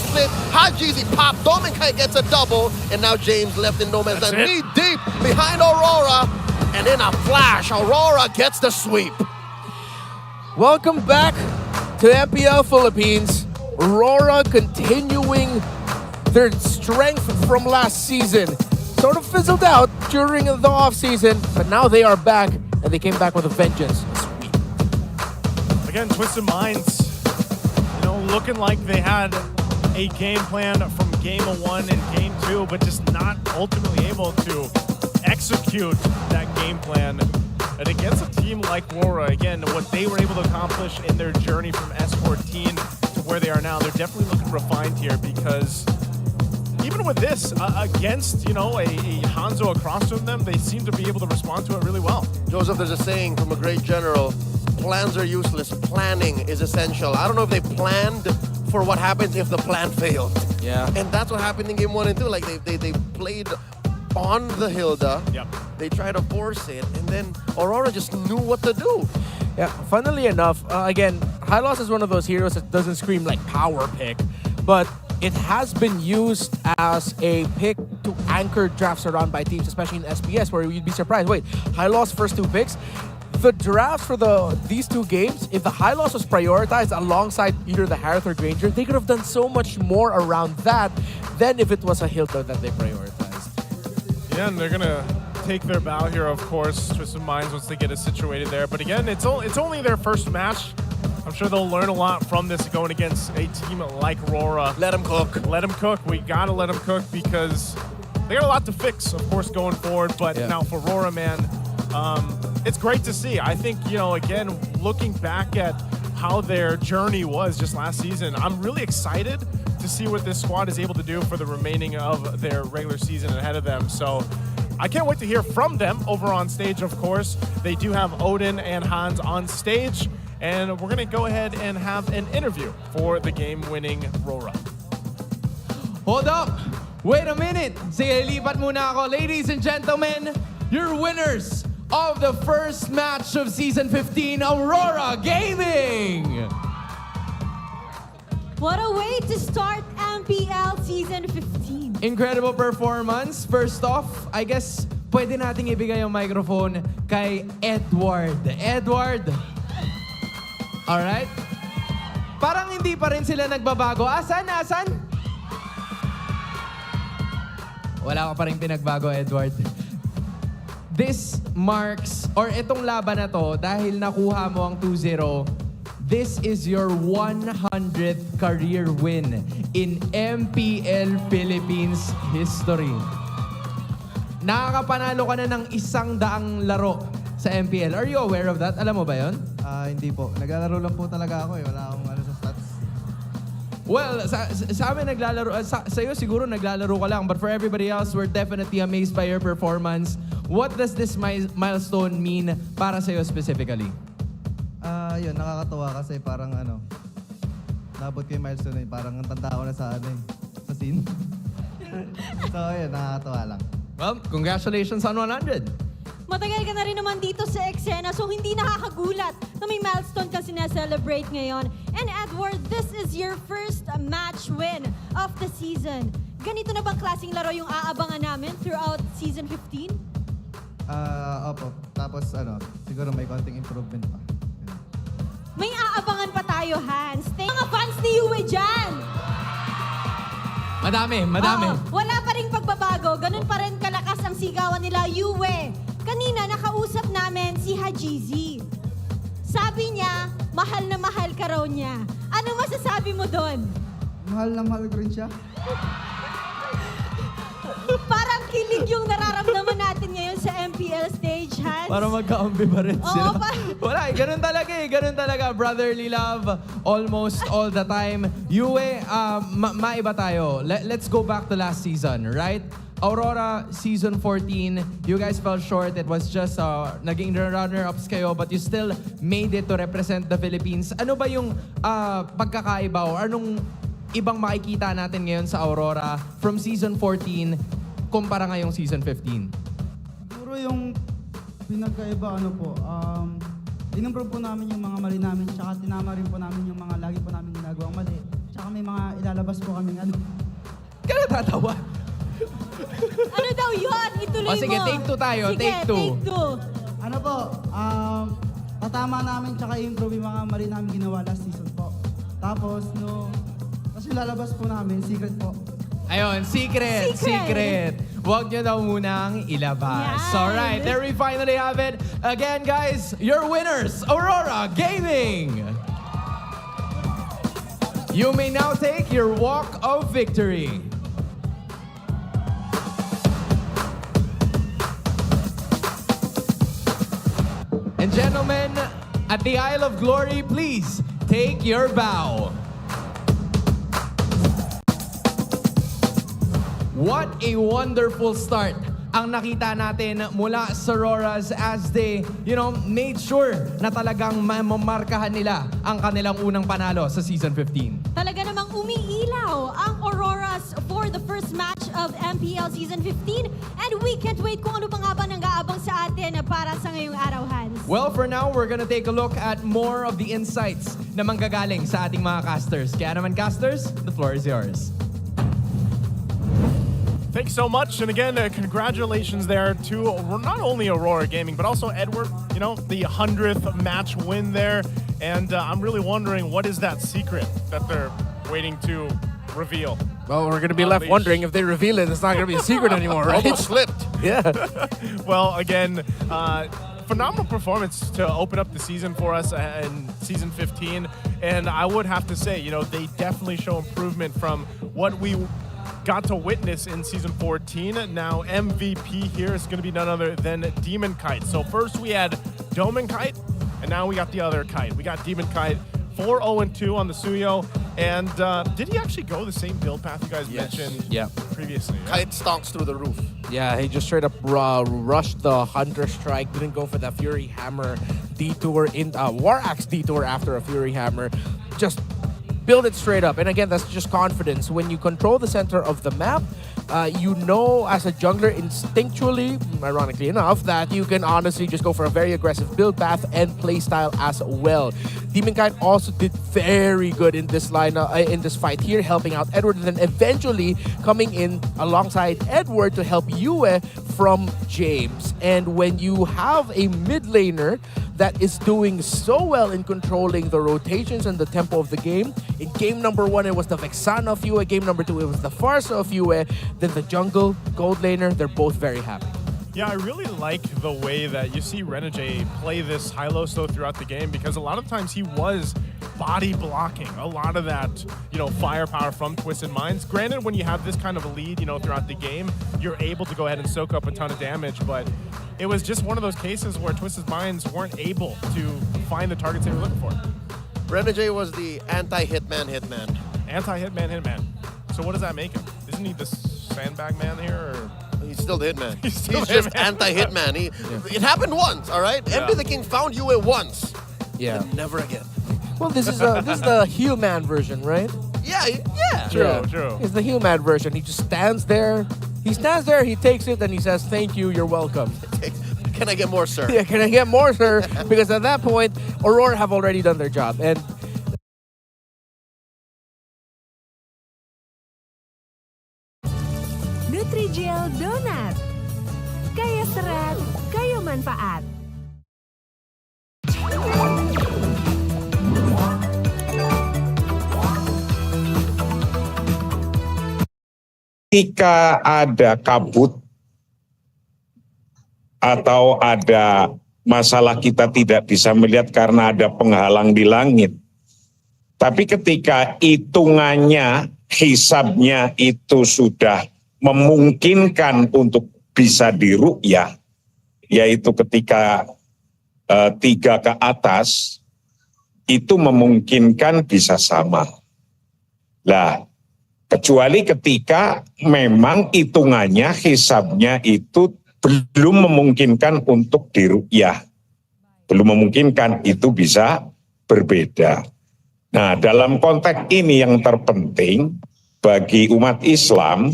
Speaker 1: Hajizi pop, Dominkite gets a double, and now James left in no man's land, knee deep behind Aurora, and in a flash, Aurora gets the sweep.
Speaker 2: Welcome back to MPL Philippines. Aurora continuing their strength from last season. Sort of fizzled out during the off-season, but now they are back, and they came back with a vengeance. Sweet.
Speaker 3: Again, Twisted Minds, you know, looking like they had a game plan from game 1 and game 2, but just not ultimately able to execute that game plan. And against a team like Aurora, again, what they were able to accomplish in their journey from S14 to where they are now, they're definitely looking refined here, because even with this, against, you know, a Hanzo across from them, they seem to be able to respond to it really well.
Speaker 1: Joseph, there's a saying from a great general, plans are useless, planning is essential. I don't know if they planned for what happens if the plan failed.
Speaker 2: Yeah.
Speaker 1: And that's what happened in game 1 and 2. Like, they played on the Hilda.
Speaker 3: Yep.
Speaker 1: They tried to force it, and then Aurora just knew what to do.
Speaker 2: Yeah, funnily enough, again, High Loss is one of those heroes that doesn't scream like power pick, but it has been used as a pick to anchor drafts around by teams, especially in SPS, where you'd be surprised. Wait, High Loss first 2 picks? The drafts for these 2 games, if the High Loss was prioritized alongside either the Harith or Granger, they could have done so much more around that than if it was a Hilda that they prioritized.
Speaker 3: Yeah, and they're going to take their bow here, of course, Twisted Minds, once they get it situated there. But again, it's only their first match. I'm sure they'll learn a lot from this going against a team like Aurora.
Speaker 1: Let them cook.
Speaker 3: Let them cook. We got to let them cook because they got a lot to fix, of course, going forward. But now for Aurora, man, it's great to see. I think, you know, again, looking back at how their journey was just last season, I'm really excited to see what this squad is able to do for the remaining of their regular season ahead of them. So I can't wait to hear from them over on stage, of course. They do have Odin and Hans on stage, and we're going to go ahead and have an interview for the game-winning Aurora.
Speaker 5: Hold up! Wait a minute! Sige, lipat muna ako. Ladies and gentlemen, your winners of the first match of Season 15, Aurora Gaming!
Speaker 4: What a way to start MPL Season 15.
Speaker 5: Incredible performance. First off, I guess pwede nating ibigay yung microphone kay Edward. Edward! Alright? Parang hindi pa rin sila nagbabago. Asan? Wala ka pa rin pinagbago, Edward. This marks, or itong laban na to, dahil nakuha mo ang 2-0, this is your 100th career win in MPL Philippines history. Nakakapanalo ka na ng 100 laro sa MPL. Are you aware of that? Alam mo ba yon?
Speaker 6: Hindi po. Naglalaro lang po talaga ako eh. Wala akong ano sa stats.
Speaker 5: Well, sa amin naglalaro, sa'yo siguro naglalaro ka lang. But for everybody else, we're definitely amazed by your performance. What does this milestone mean para sa'yo specifically?
Speaker 6: Yun, nakakatuwa kasi parang ano, nabot ko yung milestone eh. Parang ang tanda ko na sa ano eh, sa scene. So yun, nakakatuwa lang.
Speaker 5: Well, congratulations on 100.
Speaker 4: Matagal ka na rin naman dito sa eksena, so hindi nakakagulat na may milestone ka sineselebrate ngayon. And Edward, this is your first match win of the season. Ganito na bang klaseng laro yung aabangan namin throughout Season 15?
Speaker 6: Opo. Tapos ano, siguro may konting improvement pa.
Speaker 4: May aabangan pa tayo, Hans. Mga fans ni Yue dyan!
Speaker 5: Madami.
Speaker 4: Oo, wala pa rin pagbabago. Ganun pa rin kalakas ang sigawan nila, Yue. Kanina, nakausap namin si Hajizi. Sabi niya, mahal na mahal ka raw niya. Ano masasabi mo doon?
Speaker 6: Mahal na mahal ko rin siya.
Speaker 4: Parang kilig yung nararamdaman natin ngayon sa MPL stage, Hans.
Speaker 5: Para magka-ambivalent sila.
Speaker 4: Oo,
Speaker 5: Wala, ganun talaga eh. Ganun talaga. Brotherly love almost all the time. Yue, maiba tayo. Let's go back to last season, right? Aurora Season 14, you guys fell short. It was just naging runner-ups kayo, but you still made it to represent the Philippines. Ano ba yung pagkakaiba o anong ibang makikita natin ngayon sa Aurora from Season 14 kumpara ngayong Season 15?
Speaker 7: Siguro yung pinagkaiba ano po, in-improve po namin yung mga mali namin, tsaka tinama rin po namin yung mga lagi po namin ginagawang mali. Tsaka may mga ilalabas po kaming ano.
Speaker 5: Ka natatawa?
Speaker 4: Ano daw yun? Ituloy mo.
Speaker 5: Sige, take 2 tayo.
Speaker 4: Sige,
Speaker 5: Take two.
Speaker 4: take 2.
Speaker 7: Ano po, tatama namin tsaka i-improve yung mga mali namin ginawa last season po. Tapos kasi lalabas po namin, secret po.
Speaker 5: Ayun, secret. Huwag nyo daw munang ilabas.
Speaker 4: Yan.
Speaker 5: Alright, there we finally have it. Again, guys, your winners, Aurora Gaming. You may now take your walk of victory. And gentlemen, at the Isle of Glory, please take your bow. What a wonderful start ang nakita natin mula sa Auroras as they, made sure na talagang mamarkahan nila ang kanilang unang panalo sa Season 15.
Speaker 4: Talaga namang umiilaw ang Auroras for the first match of MPL Season 15. And we can't wait kung ano pa nga ba nang-aabang sa atin para sa ngayong araw, Hans.
Speaker 5: Well, for now, we're gonna take a look at more of the insights na manggagaling sa ating mga casters. Kaya naman, casters, the floor is yours.
Speaker 3: Thanks so much, and again, congratulations there to not only Aurora Gaming, but also Edward, the 100th match win there. And I'm really wondering, what is that secret that they're waiting to reveal?
Speaker 2: Well, we're going to be left wondering if they reveal it. It's not going to be a secret anymore, right?
Speaker 1: Almost slipped.
Speaker 2: Yeah.
Speaker 3: Well, again, phenomenal performance to open up the season for us in Season 15. And I would have to say, they definitely show improvement from what we got to witness in Season 14. Now, MVP here is going to be none other than Demon Kite. So first we had Doman Kite, and now we got the other Kite. We got Demon Kite, 4-0-2 on the Suyo. And did he actually go the same build path you guys mentioned previously? Right?
Speaker 1: Kite stonks through the roof.
Speaker 2: Yeah, he just straight up rushed the Hunter Strike, didn't go for the Fury Hammer detour, War Axe detour after a Fury Hammer. Just build it straight up. And again, that's just confidence. When you control the center of the map, you know as a jungler instinctually, ironically enough, that you can honestly just go for a very aggressive build path and playstyle as well. Demonkind also did very good in this in this fight here, helping out Edward, and then eventually coming in alongside Edward to help Yue from James. And when you have a mid laner that is doing so well in controlling the rotations and the tempo of the game. In game number 1, it was the Vexana of Yue. Game number 2, it was the Farsa of Yue. Then the jungle, gold laner, they're both very happy.
Speaker 3: Yeah, I really like the way that you see Renegade play this high-low slow throughout the game, because a lot of times he was body blocking a lot of that, firepower from Twisted Minds. Granted, when you have this kind of a lead, throughout the game, you're able to go ahead and soak up a ton of damage, but it was just one of those cases where Twisted Minds weren't able to find the targets they were looking for.
Speaker 1: Renegade was the anti-hitman hitman.
Speaker 3: Anti-hitman hitman. So what does that make him? Isn't he the sandbag man here, or?
Speaker 1: He's still the hitman. He's
Speaker 3: still the
Speaker 1: just
Speaker 3: hitman.
Speaker 1: anti-hitman. It happened once, all right?
Speaker 3: Yeah.
Speaker 1: MP the King found Yue once.
Speaker 2: Yeah.
Speaker 1: And never again.
Speaker 2: Well, this is the heel man version, right?
Speaker 1: Yeah.
Speaker 3: True.
Speaker 2: It's the heel man version. He just stands there. He stands there, he takes it, and he says, "Thank you, you're welcome."
Speaker 1: Can I get more, sir?
Speaker 2: Yeah, can I get more, sir? Because at that point, Aurora have already done their job. And
Speaker 8: Nutri-Gel Donat. Kaya serat, kaya manfaat.
Speaker 9: Ketika ada kabut atau ada masalah kita tidak bisa melihat karena ada penghalang di langit. Tapi ketika hitungannya, hisabnya itu sudah memungkinkan untuk bisa diru'yah, yaitu ketika 3 ke atas, itu memungkinkan bisa sama. Lah, kecuali ketika memang hitungannya, hisabnya itu belum memungkinkan untuk diru'yah. Belum memungkinkan, itu bisa berbeda. Nah, dalam konteks ini yang terpenting bagi umat Islam,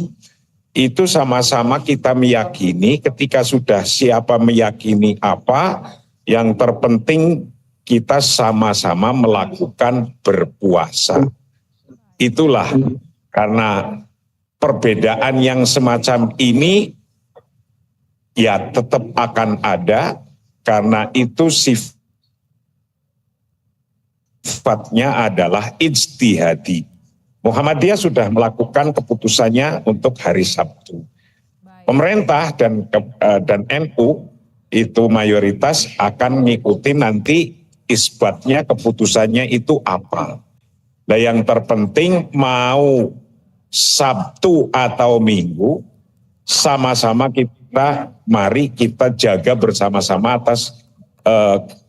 Speaker 9: itu sama-sama kita meyakini ketika sudah siapa meyakini apa, yang terpenting kita sama-sama melakukan berpuasa. Itulah karena perbedaan yang semacam ini ya tetap akan ada, karena itu sifatnya adalah ijtihadi. Muhammadiyah sudah melakukan keputusannya untuk hari Sabtu. Pemerintah dan NU itu mayoritas akan mengikuti nanti isbatnya, keputusannya itu apa. Nah, yang terpenting mau Sabtu atau Minggu, sama-sama mari kita jaga bersama-sama atas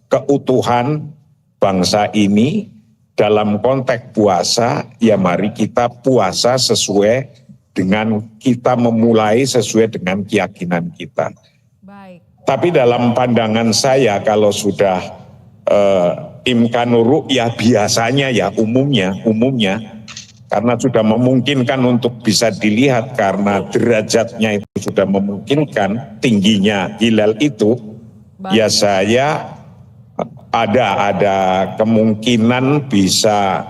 Speaker 9: keutuhan bangsa ini. Dalam konteks puasa, ya mari kita puasa sesuai dengan kita memulai sesuai dengan keyakinan kita.
Speaker 8: Baik.
Speaker 9: Tapi dalam pandangan saya kalau sudah imkanur ru'yah biasanya ya umumnya karena sudah memungkinkan untuk bisa dilihat karena derajatnya itu sudah memungkinkan tingginya hilal itu. Baik. Ya saya ada kemungkinan bisa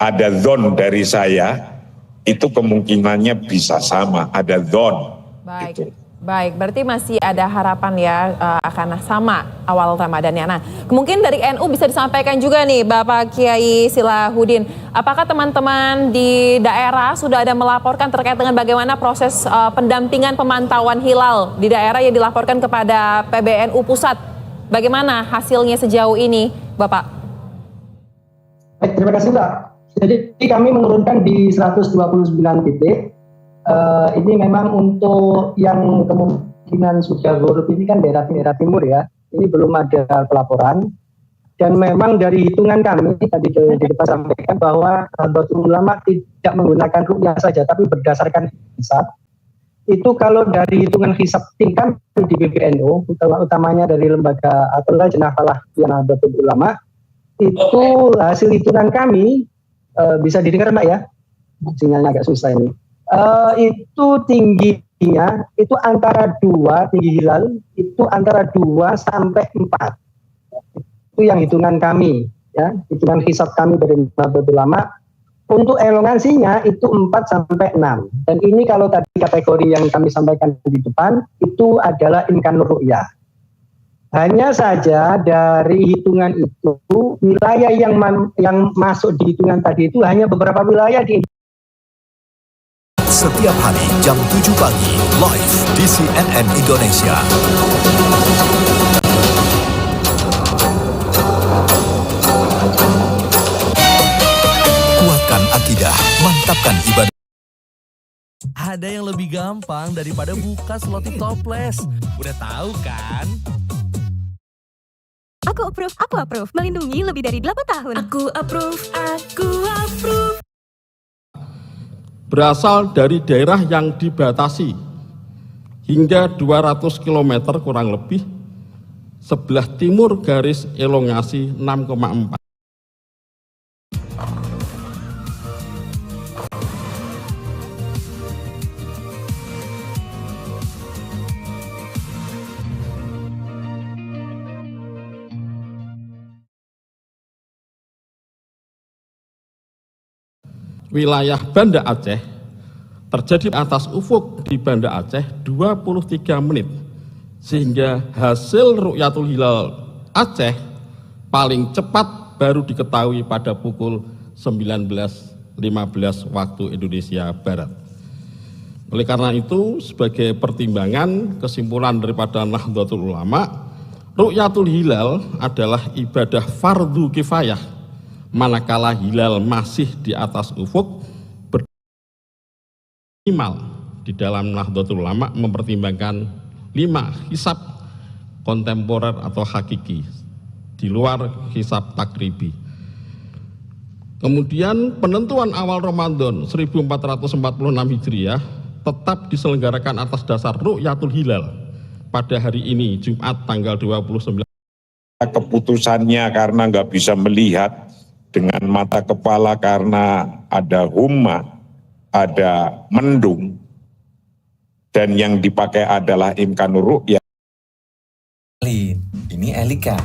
Speaker 9: ada zon dari saya, itu kemungkinannya bisa sama, ada zon.
Speaker 8: Baik,
Speaker 9: gitu.
Speaker 8: Baik, berarti masih ada harapan ya akan sama awal Ramadannya. Nah, mungkin dari NU bisa disampaikan juga nih Bapak Kiai Silahudin, apakah teman-teman di daerah sudah ada melaporkan terkait dengan bagaimana proses pendampingan pemantauan hilal di daerah yang dilaporkan kepada PBNU Pusat? Bagaimana hasilnya sejauh ini, Bapak?
Speaker 10: Baik, terima kasih, Mbak. Jadi kami menurunkan di 129 titik. Ini memang untuk yang kemungkinan sudah korup ini kan daerah timur ya. Ini belum ada pelaporan. Dan memang dari hitungan kami, tadi kita sampaikan bahwa Nahdlatul Ulama tidak menggunakan ru'yah saja, tapi berdasarkan hisab. Itu kalau dari hitungan hisab tim kami di PBNU, utamanya dari lembaga atau Lajnah Falah Nahdlatul Ulama, itu hasil hitungan kami bisa didengar Mbak ya, sinyalnya agak susah ini. Itu tingginya itu antara 2, tinggi hilal itu antara 2 sampai 4. Itu yang hitungan kami, ya, hitungan hisab kami dari Nahdlatul Ulama. Untuk elongasinya itu 4 sampai 6. Dan ini kalau tadi kategori yang kami sampaikan di depan itu adalah imkanur ru'yah. Hanya saja dari hitungan itu wilayah yang masuk di hitungan tadi itu hanya beberapa wilayah di
Speaker 11: Setiap hari jam 7 pagi live di CNN Indonesia. Kuatkan akidah, mantapkan ibadah.
Speaker 12: Ada yang lebih gampang daripada buka selotip toples. Udah tahu kan?
Speaker 13: Aku approve. Melindungi lebih dari 8 tahun. Aku approve.
Speaker 14: Berasal dari daerah yang dibatasi hingga 200 km kurang lebih, sebelah timur garis elongasi 6,4. Wilayah Banda Aceh terjadi atas ufuk di Banda Aceh 23 menit, sehingga hasil Ru'yatul Hilal Aceh paling cepat baru diketahui pada pukul 19.15 waktu Indonesia Barat. Oleh karena itu, sebagai pertimbangan kesimpulan daripada Nahdlatul Ulama, Ru'yatul Hilal adalah ibadah fardu kifayah manakala hilal masih di atas ufuk. Minimal di dalam Nahdlatul Ulama mempertimbangkan 5 hisab kontemporer atau hakiki di luar hisab takribi. Kemudian penentuan awal Ramadan 1446 Hijriah tetap diselenggarakan atas dasar Ru'yatul Hilal pada hari ini Jumat tanggal 29.
Speaker 9: Keputusannya karena nggak bisa melihat dengan mata kepala karena ada humma, ada mendung, dan yang dipakai adalah imkanur ru'yah.
Speaker 15: Ini Elika,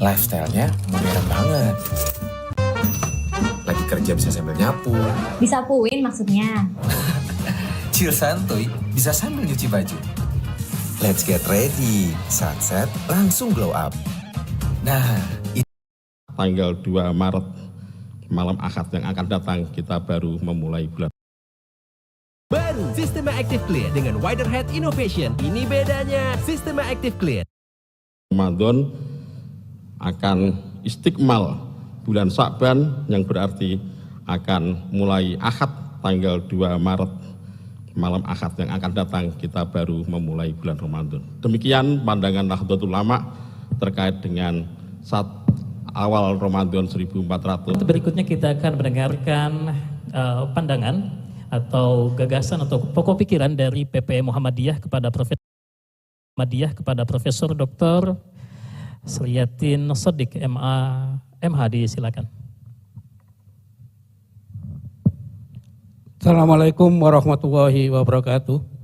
Speaker 15: lifestyle-nya modern banget. Lagi kerja bisa sambil nyapu.
Speaker 16: Disapuin maksudnya.
Speaker 15: Chill santuy, bisa sambil nyuci baju. Let's get ready, sunset langsung glow up. Nah,
Speaker 14: tanggal 2 Maret malam Ahad yang akan datang kita baru memulai bulan.
Speaker 17: Baru Sistema Active Clean dengan wider head innovation. Ini bedanya Sistema Active Clean.
Speaker 14: Ramadan akan istiqmal bulan Sya'ban yang berarti akan mulai Ahad tanggal 2 Maret malam Ahad yang akan datang kita baru memulai bulan Ramadan. Demikian pandangan Nahdlatul Ulama terkait dengan awal Ramadan 1400.
Speaker 18: Berikutnya kita akan mendengarkan pandangan atau gagasan atau pokok pikiran dari PP Muhammadiyah kepada Profesor Dr. Sliatin Sodik MH, disilakan.
Speaker 19: Assalamualaikum warahmatullahi wabarakatuh.